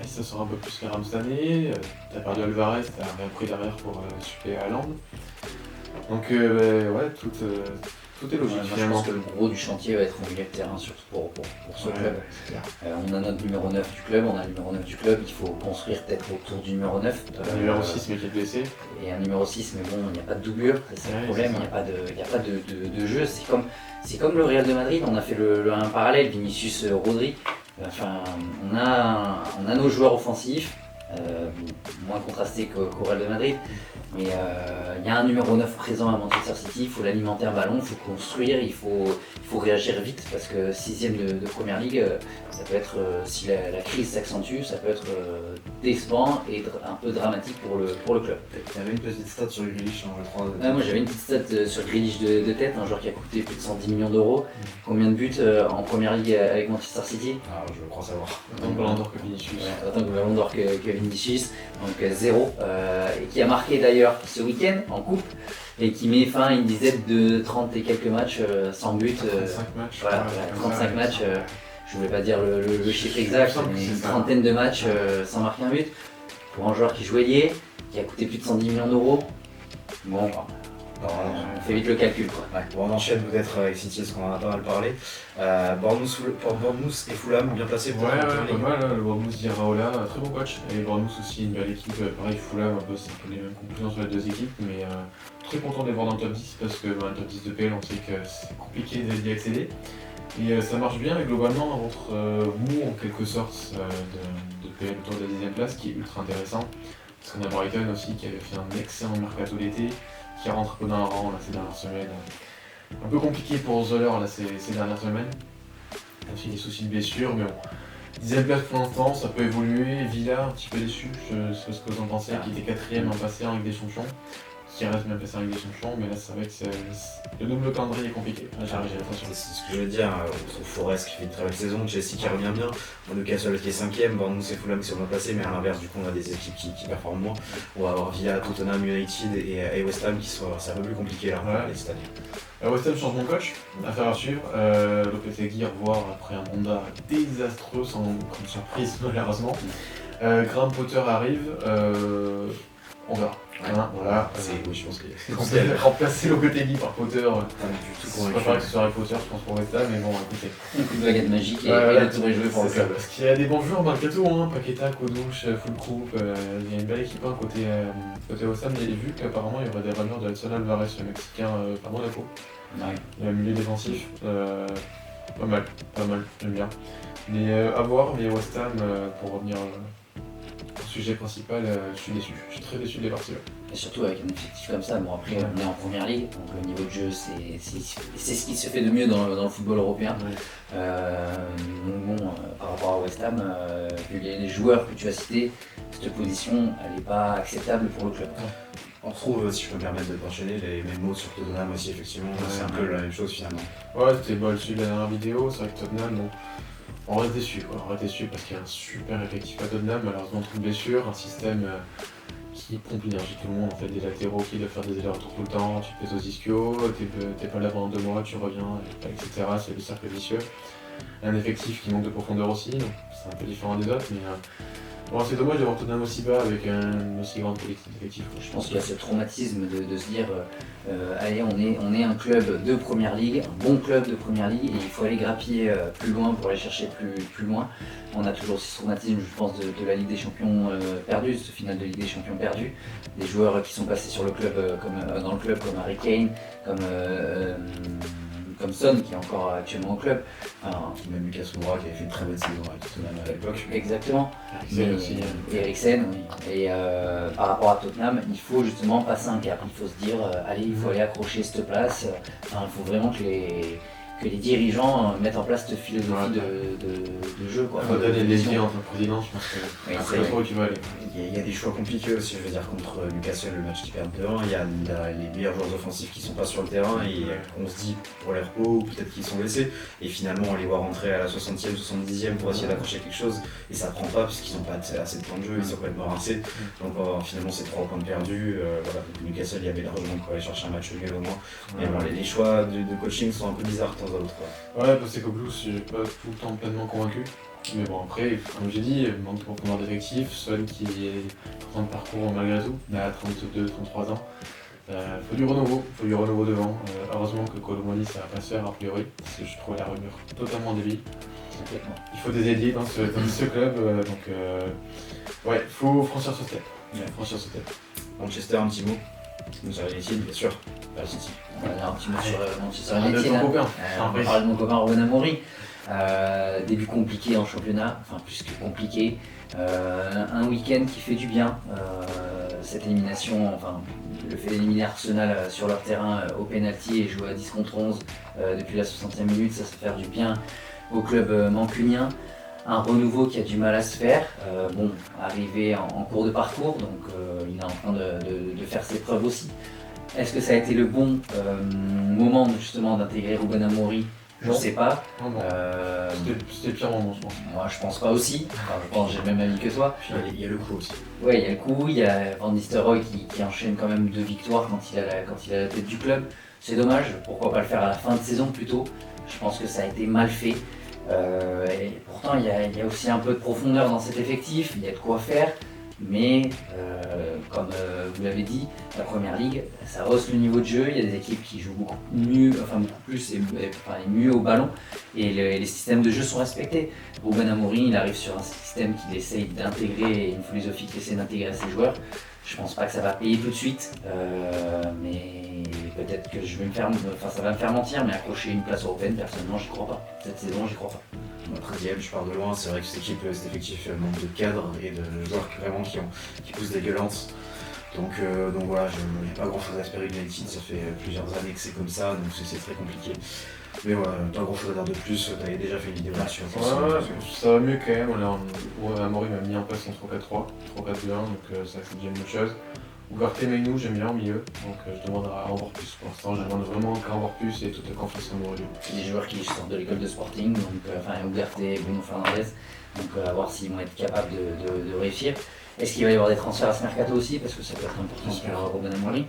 Ça sort un peu plus qu'Aram cette année. T'as perdu Alvarez, t'as repris derrière pour supper à Haaland. Donc ouais, tout est logique
moi,
finalement.
Je pense que le gros du chantier va être au milieu de terrain, surtout pour ce club. On a notre numéro 9 du club, il faut construire peut-être autour du numéro 9.
Un numéro 6 mais qui est blessé.
Et un numéro 6, mais bon, il n'y a pas de doublure, c'est le problème, il n'y a pas de jeu. C'est comme le Real de Madrid, on a fait un parallèle, Vinicius Rodri. Enfin, on a nos joueurs offensifs, moins contrastés qu'au Real de Madrid, mais il y a un numéro 9 présent à Manchester City, il faut l'alimenter un ballon, il faut construire, il faut réagir vite, parce que 6ème de Première Ligue, ça peut être, si la crise s'accentue, ça peut être décevant et un peu dramatique pour le club.
Tu avais une petite stat sur Grealish, je crois.
Moi j'avais une petite stat sur Grealish de tête, un joueur qui a coûté plus de 110 millions d'euros. Combien de buts en Première Ligue avec Manchester City?
Je crois savoir.
Autant que Ballon d'Or que Vinicius.
Autant que Ballon d'Or que Vinicius, donc 0. Et qui a marqué d'ailleurs ce week-end en coupe et qui met fin à une dizaine de 30 et quelques matchs sans but.
35 matchs.
Voilà, 35 matchs. Je ne voulais pas dire le chiffre exact, mais une trentaine de matchs sans marquer un but. Pour un joueur qui joue ailier, qui a coûté plus de 110 millions d'euros, bon, on fait vite le calcul, quoi.
Ouais. Bon, on enchaîne peut-être avec City, parce qu'on en a pas mal parlé. Bournemouth et Fulham, bien placés pour
pas mal, le Bournemouth d'Iraola, très bon coach. Et Bournemouth aussi, une belle équipe. Pareil, Fulham, un peu, c'est un peu les mêmes conclusions sur les deux équipes, mais très content de les voir dans le top 10, parce que dans le top 10 de PL, on sait que c'est compliqué d'y accéder. Et ça marche bien, et globalement, on rentre mou en quelque sorte de PL autour de la 10ème place, qui est ultra intéressant. Parce qu'on a Brighton aussi, qui avait fait un excellent mercato d'été, qui rentre un peu dans le rang là, ces dernières semaines. Un peu compliqué pour Zoller là, ces dernières semaines. Il a fait des soucis de blessure, mais bon. 10ème place pour l'instant, ça peut évoluer. Villa, un petit peu déçu, je sais pas ce que vous en pensez, qui était 4ème en passé en Ligue des Champions. Qui reste bien placé en Ligue des Champions, mais là c'est vrai que le double calendrier est compliqué. Attention.
C'est ce que je veux dire, on trouve Forest qui fait une très belle saison, Chelsea qui revient bien, Newcastle qui est 5ème, Bournemouth et Fulham qui sont bien placés, mais à l'inverse, du coup, on a des équipes qui performent moins. On va avoir Villa, Tottenham, United et West Ham qui sont c'est un peu plus compliqué là cette année.
West Ham change mon coach, affaire à suivre. Lopetegui revoir après un mandat désastreux, sans grande surprise malheureusement. Graham Potter arrive, on verra. Voilà.
Oui, je pense
qu'on peut remplacer Lopetegui par Potter.
Je
préfère que ce soit Potter, je pense, pour West Ham, mais bon, écoutez.
Un coup de baguette magique et là, tu aurais joué pour le club.
Parce qu'il y a des bons joueurs dans le Mercato, Paqueta, Kodouche, Fulcroup, il y a une belle équipe côté West Ham. J'ai vu qu'apparemment il y aurait des rumeurs de Edson Alvarez, le Mexicain, par Monaco.
Ouais.
Il y a un milieu défensif. Pas mal, j'aime bien. Mais à voir, mais West Ham, pour revenir au sujet principal, je suis déçu. Je suis très déçu des parties là.
Et surtout avec un effectif comme ça, bon après on est en première ligue, donc le niveau de jeu c'est ce qui se fait de mieux dans le football européen. Ouais. Donc bon, par rapport à West Ham, vu les joueurs que tu as cités, cette position elle n'est pas acceptable pour le club.
Ouais. On retrouve, si je peux me permettre d'enchaîner, les mêmes mots sur Tottenham aussi, effectivement, c'est un peu la même chose finalement.
Ouais, c'était le sujet de la dernière vidéo, c'est vrai que Tottenham, bon, on reste déçu parce qu'il y a un super effectif à Tottenham, malheureusement trop de blessures, un système qui pompe l'énergie tout le monde, en fait, des latéraux qui doivent faire des allers-retours tout le temps, tu pèses aux ischio, t'es pas là pendant 2 mois, tu reviens, etc. C'est le cercle vicieux. Un effectif qui manque de profondeur aussi, donc c'est un peu différent des autres, mais bon, c'est dommage d'avoir Tottenham aussi bas avec un aussi grand effectif.
Je pense qu'il y a ce traumatisme de se dire allez, on est un club de première ligue, un bon club de première ligue, et il faut aller grappiller plus loin pour aller chercher plus loin. On a toujours ce traumatisme, je pense, de la Ligue des Champions perdue, ce final de Ligue des Champions perdue. Des joueurs qui sont passés sur le club dans le club comme Harry Kane, comme Son qui est encore actuellement au club.
Même Lucas Moura qui avait fait une très bonne saison avec Tottenham à l'époque.
Exactement.
Eriksen,
oui. Et par rapport à Tottenham, il faut justement passer un cap. Il faut se dire, allez, il faut aller accrocher cette place. Il faut vraiment que que les dirigeants mettent en place cette philosophie de jeu. Quoi.
Il faut donner les liens entre le président, je pense que
c'est
trop où tu vas aller.
Il y a des choix compliqués aussi, je veux dire, contre Newcastle, le match qui perd 2-1, il y a les meilleurs joueurs offensifs qui sont pas sur le terrain et on se dit pour les repos, peut-être qu'ils sont blessés, et finalement on les voit rentrer à la 60e, 70e pour essayer d'accrocher quelque chose, et ça prend pas puisqu'ils n'ont pas assez de temps de jeu, ils sont complètement rincés, donc finalement c'est 3 points perdus, voilà, donc Newcastle il y avait largement pour aller chercher un match nul au moins, mais bon, les choix de coaching sont un peu bizarres de temps à autre.
Ouais, parce que Blues, j'ai pas tout le temps pleinement convaincu. Mais bon, après, comme j'ai dit, manque de profondeur d'effectif, Son qui est en train de parcours malgré tout, mais à 32-33 ans. Faut du renouveau devant. Heureusement que Colomoni ça va pas se faire a priori, parce que je trouve la rumeur totalement débile. Il faut des ailiers dans ce club, donc ouais, faut franchir ce step.
Manchester, un petit mot. Nous avons United, bien sûr, pas City.
Un petit mot sur Manchester United.
On
va parler de mon copain Ruben Amorim. Début compliqué en championnat, enfin plus que compliqué. Un week-end qui fait du bien. Cette élimination, enfin le fait d'éliminer Arsenal sur leur terrain au penalty et jouer à 10 contre 11 depuis la 60e minute, ça fait du bien au club mancunien. Un renouveau qui a du mal à se faire, arrivé en cours de parcours, donc il est en train de faire ses preuves aussi. Est-ce que ça a été le bon moment justement d'intégrer Ruben Amorim? Je sais pas.
C'était le pire moment, je pense.
Moi, je pense pas aussi. Enfin, je pense que j'ai le même avis que toi.
Puis il y a le coup aussi.
Ouais, il y a le coup. Il y a Van Nistelrooy qui enchaîne quand même 2 victoires quand il a la tête du club. C'est dommage. Pourquoi pas le faire à la fin de saison plutôt? Je pense que ça a été mal fait. Et pourtant, il y a aussi un peu de profondeur dans cet effectif. Il y a de quoi faire. Mais comme vous l'avez dit, la première ligue, ça hausse le niveau de jeu, il y a des équipes qui jouent beaucoup plus et mieux au ballon et les systèmes de jeu sont respectés. Ruben Amorim, il arrive sur un système qu'il essaye d'intégrer, une philosophie qu'il essaie d'intégrer à ses joueurs. Je pense pas que ça va payer tout de suite, mais peut-être que ça va me faire mentir, mais accrocher une place européenne, personnellement, j'y crois pas. Cette saison, j'y crois pas.
13ème, je pars de loin, c'est vrai que cet effectif manque de cadre et de joueurs vraiment qui poussent des gueulantes. Donc voilà, il n'y a pas grand chose à espérer de United, ça fait plusieurs années que c'est comme ça, donc c'est très compliqué. Mais voilà, pas grand chose à dire de plus, t'avais déjà fait une vidéo là-dessus.
Ça va mieux quand même, Amorim a mis en place son 3-4-3, 3-4-2-1, donc ça c'est déjà une autre chose. Ugarte Meinou, j'aime bien au milieu, donc je demanderai à en voir plus. Pour l'instant, je demande vraiment qu'à en voir plus et toute la confiance en Mourinho.
C'est des joueurs qui sortent de l'école de Sporting, donc Ugarte et Bruno Fernandes, donc à voir s'ils vont être capables de réussir. Est-ce qu'il va y avoir des transferts à ce mercato aussi, parce que ça peut être important pour Ruben Amorim.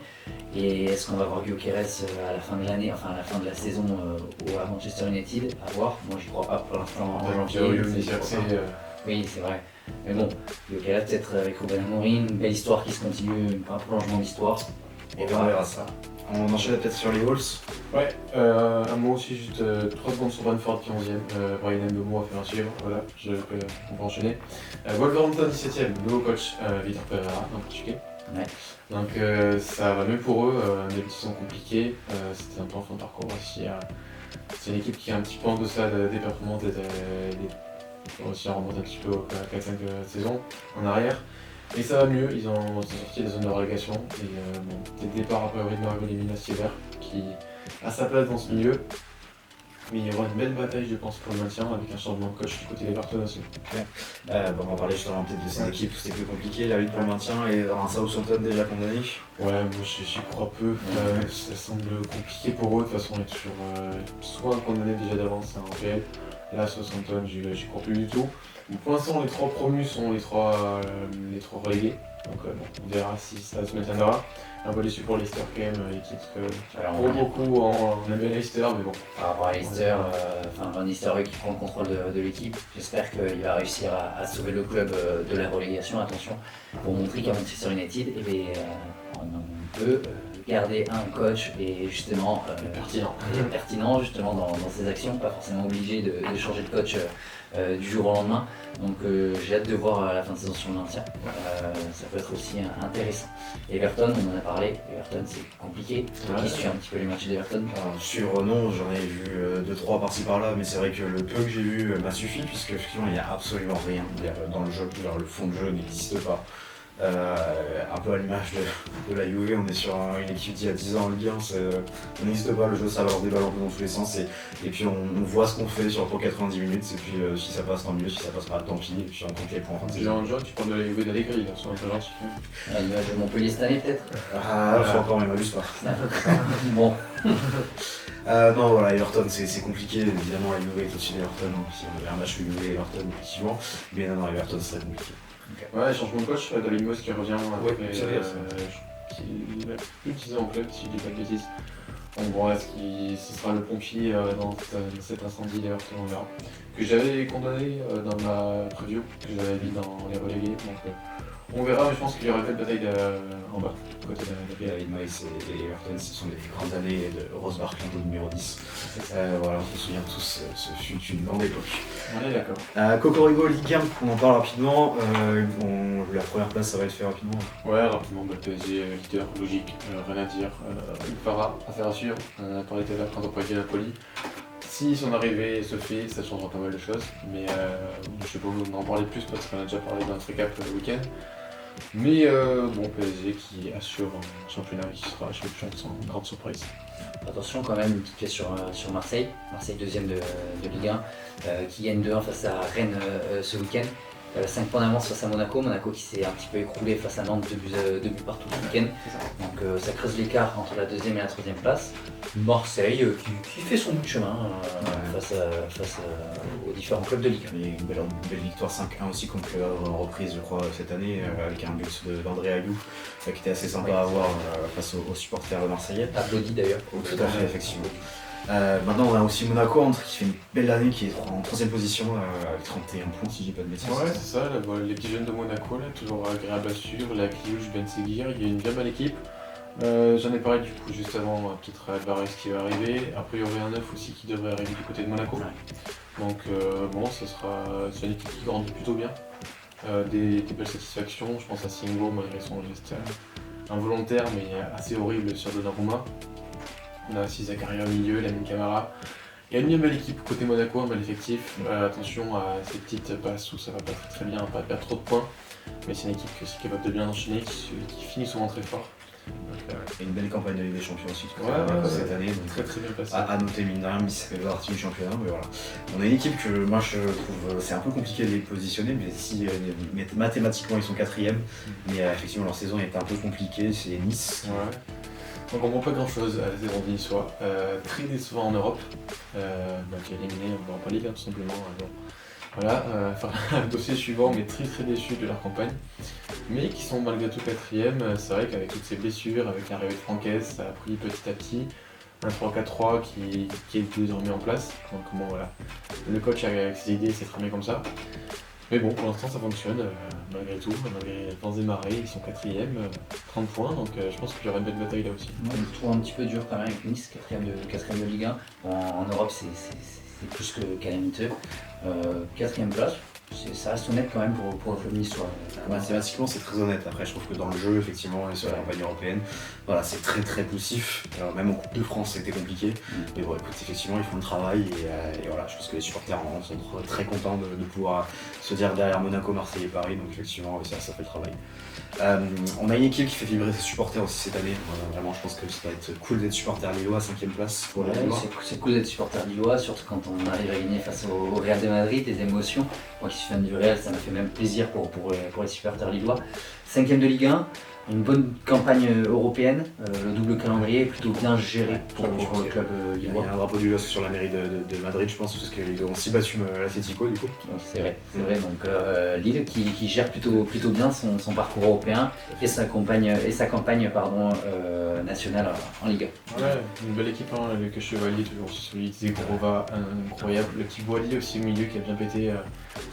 Et est-ce qu'on va voir Gyökeres à la fin de l'année, enfin à la fin de la saison à Manchester United? À voir. Moi, j'y crois pas pour l'instant en janvier. Oui, c'est vrai. Mais bon, Gyökeres peut-être avec Ruben Amorim, une belle histoire qui se continue, un prolongement d'histoire.
Et on verra ça. On enchaîne peut-être sur les Wolves.
Ouais, un mot aussi, juste 3 secondes sur Brentford qui est 11ème. Brian Mbeumo a fait un suivre, voilà, on peut enchaîner. Wolverhampton 17ème, nouveau coach Vitor Pereira, un portugais.
Ouais.
Donc ça va mieux pour eux, un début de saison compliqué, c'était un peu en fin de parcours aussi. C'est une équipe qui est un petit peu en deçà des performances ils ont réussi à remonter un petit peu 4-5 saisons en arrière. Mais ça va mieux, ils sont sortis des zones de relégation et des départs à priori de Mario Lemina Siever qui a sa place dans ce milieu. Mais il y aura une belle bataille je pense pour le maintien avec un changement de coach du côté d'Everton aussi.
On va parler justement peut-être de ces équipes où c'était plus compliqué, la lutte pour le maintien et un Southampton déjà condamné.
Ouais, moi j'y crois peu, ça semble compliqué pour eux, de toute façon on est toujours soit condamné déjà d'avance en PL. Là, Southampton, j'y crois plus du tout. Pour l'instant, les 3 promus sont les 3 relégués. Donc on verra si ça se maintiendra. Un peu déçu pour Leicester quand même, l'équipe qui beaucoup on aime bien Leicester, mais bon.
Par rapport à Leicester, Van Nistelrooy qui prend le contrôle de l'équipe, j'espère qu'il va réussir à sauver le club de la relégation, attention, pour montrer qu'à Manchester United, on peut garder un coach et justement pertinent justement dans ses actions, pas forcément obligé de changer de coach du jour au lendemain. Donc j'ai hâte de voir à la fin de saison sur le maintien. Ça peut être aussi intéressant. Everton, on en a parlé. Everton, c'est compliqué. Qui suit un petit peu les matchs d'Everton?
Suivre, non, j'en ai vu 2-3 par-ci par-là, mais c'est vrai que le peu que j'ai vu m'a suffi, puisque effectivement il n'y a absolument rien dans le jeu, le fond de jeu n'existe pas. Un peu à l'image de la Juve, on est sur une équipe d'il y a 10 ans en Ligue 1, on n'existe pas, le jeu ça balance des ballons un peu dans tous les sens et puis on voit ce qu'on fait pour 90 minutes et puis si ça passe tant mieux, si ça passe pas tant pis et puis on compte les points.
C'est genre tu parles de la Juve d'Allegri là, sur un peu gentil.
À l'image de Montpellier cette année peut-être.
Ah, je encore, mais m'abuse pas.
Bon.
Non, voilà, Everton c'est compliqué, évidemment la Juve est au-dessus d'Everton, si on avait un match Juve et Everton effectivement, mais non, Everton c'est très compliqué.
Ouais, changement de coach, Dalimos qui revient après,
c'est vrai,
il a plus de 10 ans en club, si je dis pas de bêtises. Donc bon, ce sera le pompier dans cet incendie d'Everton, on verra. Que j'avais condamné dans ma preview, que j'avais mis dans les relégués, donc on verra, mais je pense qu'il y aura une belle bataille en bas, côté de la
David Moyes et Everton, ce sont des grandes années de Rose Barclay numéro 10. Voilà, on se souvient tous, ce fut une grande époque.
On est d'accord.
Cocorico Ligue 1, on en parle rapidement. La première place, ça va être fait rapidement.
Ouais, rapidement, PSG leader, logique, rien à dire. Farah, affaire sûre, on en a parlé tout à l'heure quand on parlait de Napoli. Si son arrivée se fait, ça changera pas mal de choses, mais je sais pas vous en parler plus parce qu'on a déjà parlé dans notre récap le week-end. Mais bon, PSG qui assure un championnat qui sera champion sans grande surprise.
Attention quand même, une petite pièce sur Marseille. Marseille deuxième de Ligue 1, qui gagne 2-1 face à Rennes ce week-end. 5 points d'avance face à Monaco, Monaco qui s'est un petit peu écroulé face à Nantes, 2 buts partout ce week-end. Donc ça creuse l'écart entre la deuxième et la troisième place. Marseille qui fait son bout de chemin face aux différents clubs de Ligue 1.
Et une belle victoire 5-1 aussi contre en reprise je crois cette année avec un but d'André Ayou qui était assez sympa à voir face aux supporters marseillais.
Applaudi d'ailleurs.
Tout à fait, effectivement. Maintenant on a aussi Monaco qui fait une belle année, qui est en troisième position avec 31 points si j'ai pas de bêtises.
Ouais c'est ça, les petits jeunes de Monaco là, toujours agréable à suivre, la Kliouche, Ben Seguir, il y a une bien belle équipe. J'en ai parlé du coup juste avant, peut-être Alvarez qui va arriver, après il y aurait un neuf aussi qui devrait arriver du côté de Monaco. Ouais. Donc bon, c'est une équipe qui grandit plutôt bien, des belles satisfactions, je pense à Singo malgré son geste involontaire mais assez horrible sur Donnarumma. On a aussi Zakaria au milieu, Lamine Camara. Il y a une belle équipe côté Monaco, un bel effectif. Attention à ces petites passes où ça va pas très bien, pas perdre trop de points. Mais c'est une équipe qui est capable de bien enchaîner, qui finit souvent très fort.
Et une belle campagne de Ligue des Champions aussi cette année. Donc,
très bien passé.
À noter mine de rien, mais ça fait partie du championnat. Mais voilà. On a une équipe que moi je trouve c'est un peu compliqué de les positionner, mais si mathématiquement ils sont quatrième, mais effectivement leur saison est un peu compliquée, c'est Nice.
Ouais. On comprend pas grand chose à la saison de Niçois. Très décevant en Europe, qui est éliminé en Europa League tout simplement. Voilà, dossier suivant, mais très déçus de leur campagne. Mais qui sont malgré tout quatrième. C'est vrai qu'avec toutes ces blessures, avec l'arrivée de Franquès, ça a pris petit à petit. Un 3-4-3 qui est désormais en place. Donc bon, voilà. Le coach avec ses idées, c'est très bien comme ça. Mais bon, pour l'instant ça fonctionne, malgré tout, malgré vents et marées, ils sont quatrième, 30 points, donc je pense qu'il y aura une belle bataille là aussi.
Ouais, je trouve un petit peu dur quand même avec Nice, quatrième de Ligue 1. Bon, en Europe c'est plus que calamiteux. Quatrième place, ça reste honnête quand même pour le club niçois.
Mathématiquement c'est très honnête, après je trouve que dans le jeu effectivement et sur la campagne européenne, voilà, c'est très poussif. Alors, même en Coupe de France c'était compliqué, mais bon écoute effectivement ils font le travail et voilà, je pense que les supporters sont très contents de pouvoir se dire derrière Monaco, Marseille et Paris, donc effectivement ça fait le travail. On a une équipe qui fait vibrer ses supporters aussi cette année, vraiment je pense que ça va être cool d'être supporter lillois à 5ème place pour la Lillois.
C'est cool d'être supporter lillois, surtout quand on arrive à gagner face au Real de Madrid, des émotions. Moi qui suis fan du Real, ça m'a fait même plaisir pour les supporters lillois. 5ème de Ligue 1, une bonne campagne européenne, le double calendrier est plutôt bien géré pour le club lillois.
Il y a un drapeau du LOSC sur la mairie de Madrid je pense, parce qu'ils ont aussi battu l'Atlético du coup.
C'est vrai, donc Lille qui gère plutôt bien son parcours européen et sa campagne nationale en Ligue 1.
Ouais, une belle équipe, avec le Chevalier toujours aussi solide, Zegrova incroyable, le petit Boili aussi au milieu qui a bien pété,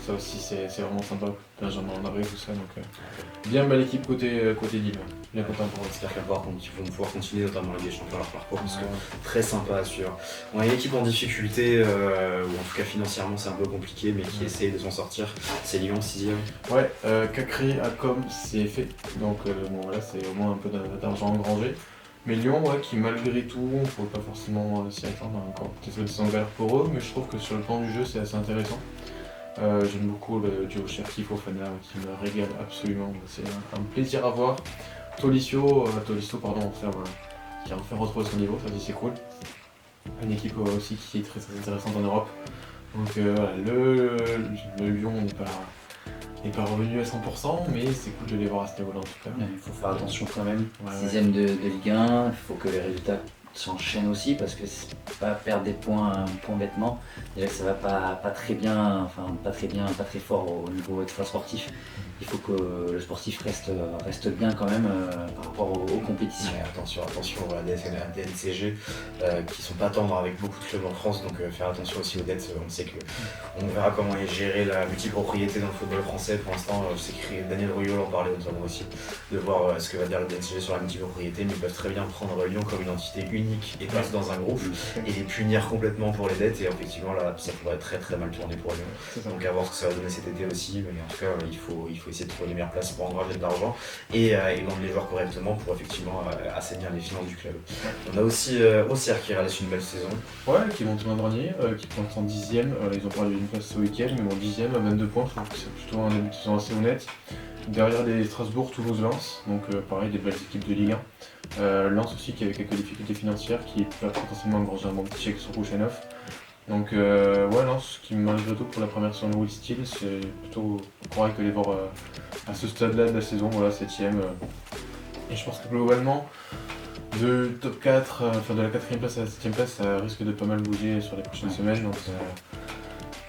ça aussi c'est vraiment sympa, Benjamin André, tout ça, donc bien belle équipe côté Lille, bien content pour eux.
J'espère qu'ils vont pouvoir continuer notamment la Ligue des Champions leur parcours parce que très sympa à suivre. On a une équipe en difficulté, ou en tout cas financièrement c'est un peu compliqué, mais qui essaye de s'en sortir, c'est Lyon 6ème.
Ouais, Cacré, Acom, c'est fait, donc bon voilà, c'est au moins un peu d'argent engrangé. Mais Lyon, qui malgré tout, on ne peut pas forcément s'y attendre encore. Peut-être que c'est en galère pour eux, mais je trouve que sur le plan du jeu, c'est assez intéressant. J'aime beaucoup le duo Cherki-Fofana qui me régale absolument. C'est un plaisir à voir. Tolisso, enfin, qui a enfin retrouvé son niveau, ça aussi c'est cool. Une équipe aussi qui est très très intéressante en Europe. Donc voilà, le Lyon n'est pas revenu à 100%, mais c'est cool de les voir à ce niveau-là en tout cas.
Il faut faire attention quand même.
Ouais,
6ème de Ligue 1, il faut que les résultats s'enchaînent aussi parce que c'est pas perdre des points bêtement. Déjà que ça va pas très bien, pas très fort au niveau extra-sportif. Il faut que le sportif reste bien quand même par rapport aux compétitions.
Ouais, attention à la DNCG qui sont pas tendres avec beaucoup de clubs en France, donc faire attention aussi aux dettes. On sait que on verra comment est gérée la multipropriété dans le football français. Pour l'instant, c'est créé. Daniel Ruyot en parlait notamment aussi, de voir ce que va dire le DNCG sur la multipropriété, mais ils peuvent très bien prendre Lyon comme une entité unique et passer dans un groupe et les punir complètement pour les dettes. Et effectivement, là, ça pourrait très très mal tourner pour Lyon. Donc à voir ce que ça va donner cet été aussi, mais en tout cas, il faut essayer de trouver les meilleures places pour engranger de l'argent et vendre les joueurs correctement pour effectivement assainir les finances du club. On a aussi Auxerre qui réalise une belle saison.
Ouais, qui monte l'an dernier, qui pointe en 10ème. Ils ont perdu une place ce week-end, mais en 10ème à 22 points, je trouve que c'est plutôt un début de saison assez honnête. Derrière les Strasbourg, Toulouse, Lens, donc pareil, des belles équipes de Ligue 1. Lens aussi qui avait quelques difficultés financières, qui peut potentiellement engranger un bon petit chèque sur prochain neuf. Donc ouais, Lens qui malgré tout pour la première saison de Will Steele, c'est plutôt correct de les voir à ce stade-là de la saison, voilà, 7ème. Et je pense que globalement, de top 4, de la 4ème place à la 7ème place, ça risque de pas mal bouger sur les prochaines semaines. Donc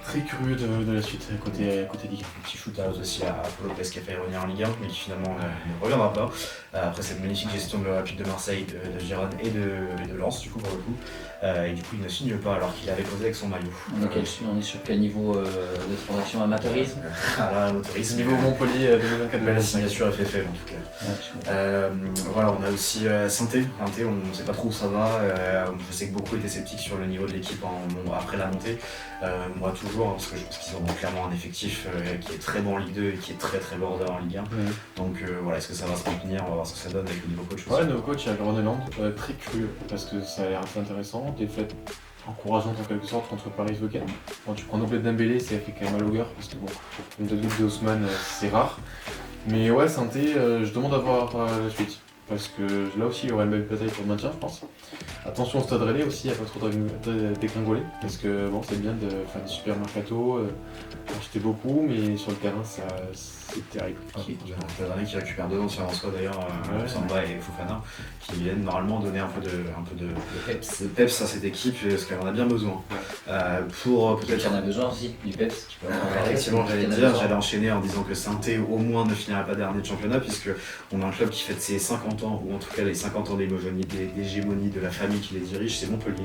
très curieux de la suite côté Ligue 1.
Un petit shoot-out aussi à Paul Lopez qui a fait revenir en Ligue 1, mais qui finalement ne reviendra pas. Après cette magnifique gestion de l'Olympique de Marseille, de Girone et de Lens, du coup, pour le coup. Et du coup, il ne signe pas alors qu'il avait posé avec son maillot.
On est sur quel niveau de transaction amateurisme?
Amateurisme.
Niveau Montpellier 2024,
La signature est faite en tout cas. Voilà, on a aussi Saint-Étienne, on ne sait pas trop où ça va. Je sais que beaucoup étaient sceptiques sur le niveau de l'équipe après la montée. Moi toujours, parce que je pense qu'ils ont clairement un effectif qui est très bon en Ligue 2 et qui est très très border en Ligue 1. Donc voilà, est-ce que ça va se maintenir? On va voir ce que ça donne avec le nouveau coach aussi.
Ouais, le nouveau coach à Groenland, très curieux parce que ça a l'air assez intéressant. Défaite encourageante en quelque sorte contre Paris ce week-end. Quand tu prends Noblet Dembélé, ça fait quand même mal au cœur parce que bon, une de Haussmann, c'est rare. Mais ouais, Saint-Étienne, je demande à voir la suite. Parce que là aussi, il y aura une belle bataille pour le maintien, je pense. Attention au Stade Rennais aussi, à pas trop dégringoler. Parce que bon, c'est bien de faire des super mercato, acheter beaucoup, mais sur le terrain, c'est terrible.
Stade Rennais qui récupère deux anciens en soi d'ailleurs, Samba et Fofana, qui viennent normalement donner un peu de peps à cette équipe, parce qu'elle en a bien besoin. Pour peut-être.
Il y en a besoin aussi, du peps.
Effectivement, j'allais enchaîner en disant que Saint-Étienne au moins ne finirait pas dernier de championnat, puisque on a un club qui fête ses 50 ans, ou en tout cas les 50 ans d'hégémonie de la famille qui les dirige, c'est Montpellier.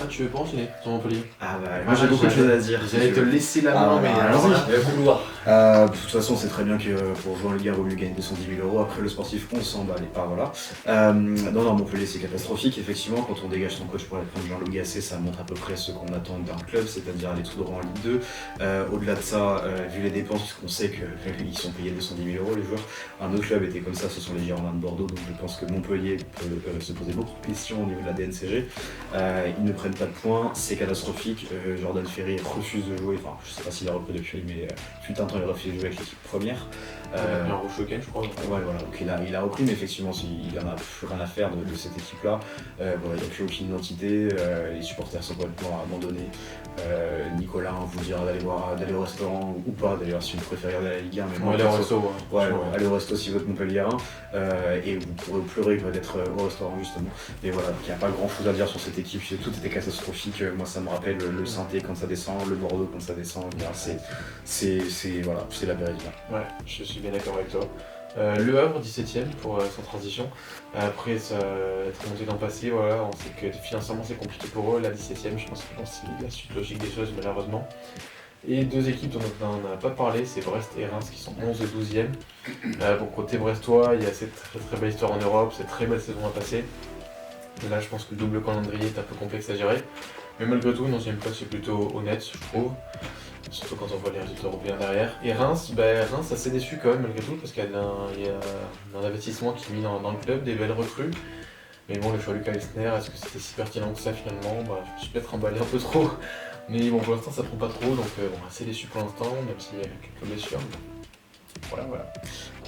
Ah, tu veux pas enchaîner sur Montpellier?
Moi j'ai beaucoup de choses à dire.
J'allais te laisser la main, mais
allons-y.
Le couloir.
De toute façon, c'est très bien que pour jouer en Ligue 1, il vaut mieux gagner 210 000 €. Après, le sportif, on s'en bat les pas, voilà. Non, Montpellier, c'est catastrophique. Effectivement, quand on dégage son coach pour aller prendre Jean-Louis Gasset, ça montre à peu près ce qu'on attend d'un club, c'est-à-dire aller tout droit en Ligue 2. Au-delà de ça, vu les dépenses, puisqu'on sait qu'ils sont payés 210 000 € les joueurs, un autre club était comme ça, ce sont les Girondins de Bordeaux. Donc je pense que Montpellier peut se poser beaucoup de questions au niveau de la DNCG. Ils ne prennent pas de points, c'est catastrophique. Jordan Ferry refuse de jouer, enfin, je sais pas s'il a repris depuis, mais fut un temps, il refuse de jouer avec l'équipe première.
un rouge week-end, je crois.
Ouais, voilà, donc il a repris, mais effectivement, il en a plus rien à faire de cette équipe-là. Il n'y a plus aucune identité, les supporters sont complètement abandonnés. Nicolas vous dira d'aller au restaurant ou pas, d'ailleurs, si vous préférez aller à la Ligue 1. Mais
aller au resto,
allez au resto si vous êtes Montpelliérain, et vous pourrez pleurer d'être au restaurant, justement. Mais voilà, donc il n'y a pas grand-chose à dire sur cette équipe, tout était catastrophique. Moi, ça me rappelle le Saint-Étienne quand ça descend, le Bordeaux quand ça descend. C'est la vérité.
Ouais, je suis bien d'accord avec toi. Le Havre 17ème pour sans transition. Après ça être monté dans le passé, voilà, on sait que financièrement c'est compliqué pour eux. La 17ème, je pense que c'est la suite logique des choses malheureusement. Et deux équipes dont on n'a pas parlé, c'est Brest et Reims qui sont 11 et 12e. Pour côté brestois, il y a cette très très belle histoire en Europe, cette très belle saison à passer. Là je pense que le double calendrier est un peu complexe à gérer. Mais malgré tout, une 11e place c'est plutôt honnête, je trouve. Surtout quand on voit les résultats européens derrière. Et Reims, Reims assez déçu quand même malgré tout parce qu'il y a un investissement qui est mis dans le club, des belles recrues. Mais bon, le choix de Lucas Elsner, est-ce que c'était si pertinent que ça finalement? Je me suis peut-être emballé un peu trop. Mais bon, pour l'instant, ça prend pas trop, donc assez déçu pour l'instant, même s'il y a quelques blessures. Voilà.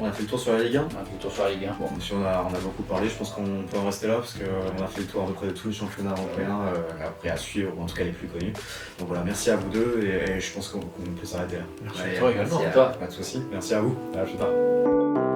On a fait le tour sur la Ligue 1.
On a fait le tour sur la Ligue 1.
Bon, si on a beaucoup parlé, je pense qu'on peut en rester là parce qu'on a fait le tour à peu près de tous les championnats européens, après à suivre, ou en tout cas les plus connus. Donc voilà, merci à vous deux et je pense qu'on peut s'arrêter là.
Merci
Allez,
à toi également.
Merci à toi.
Pas de soucis, merci à vous, à plus tard.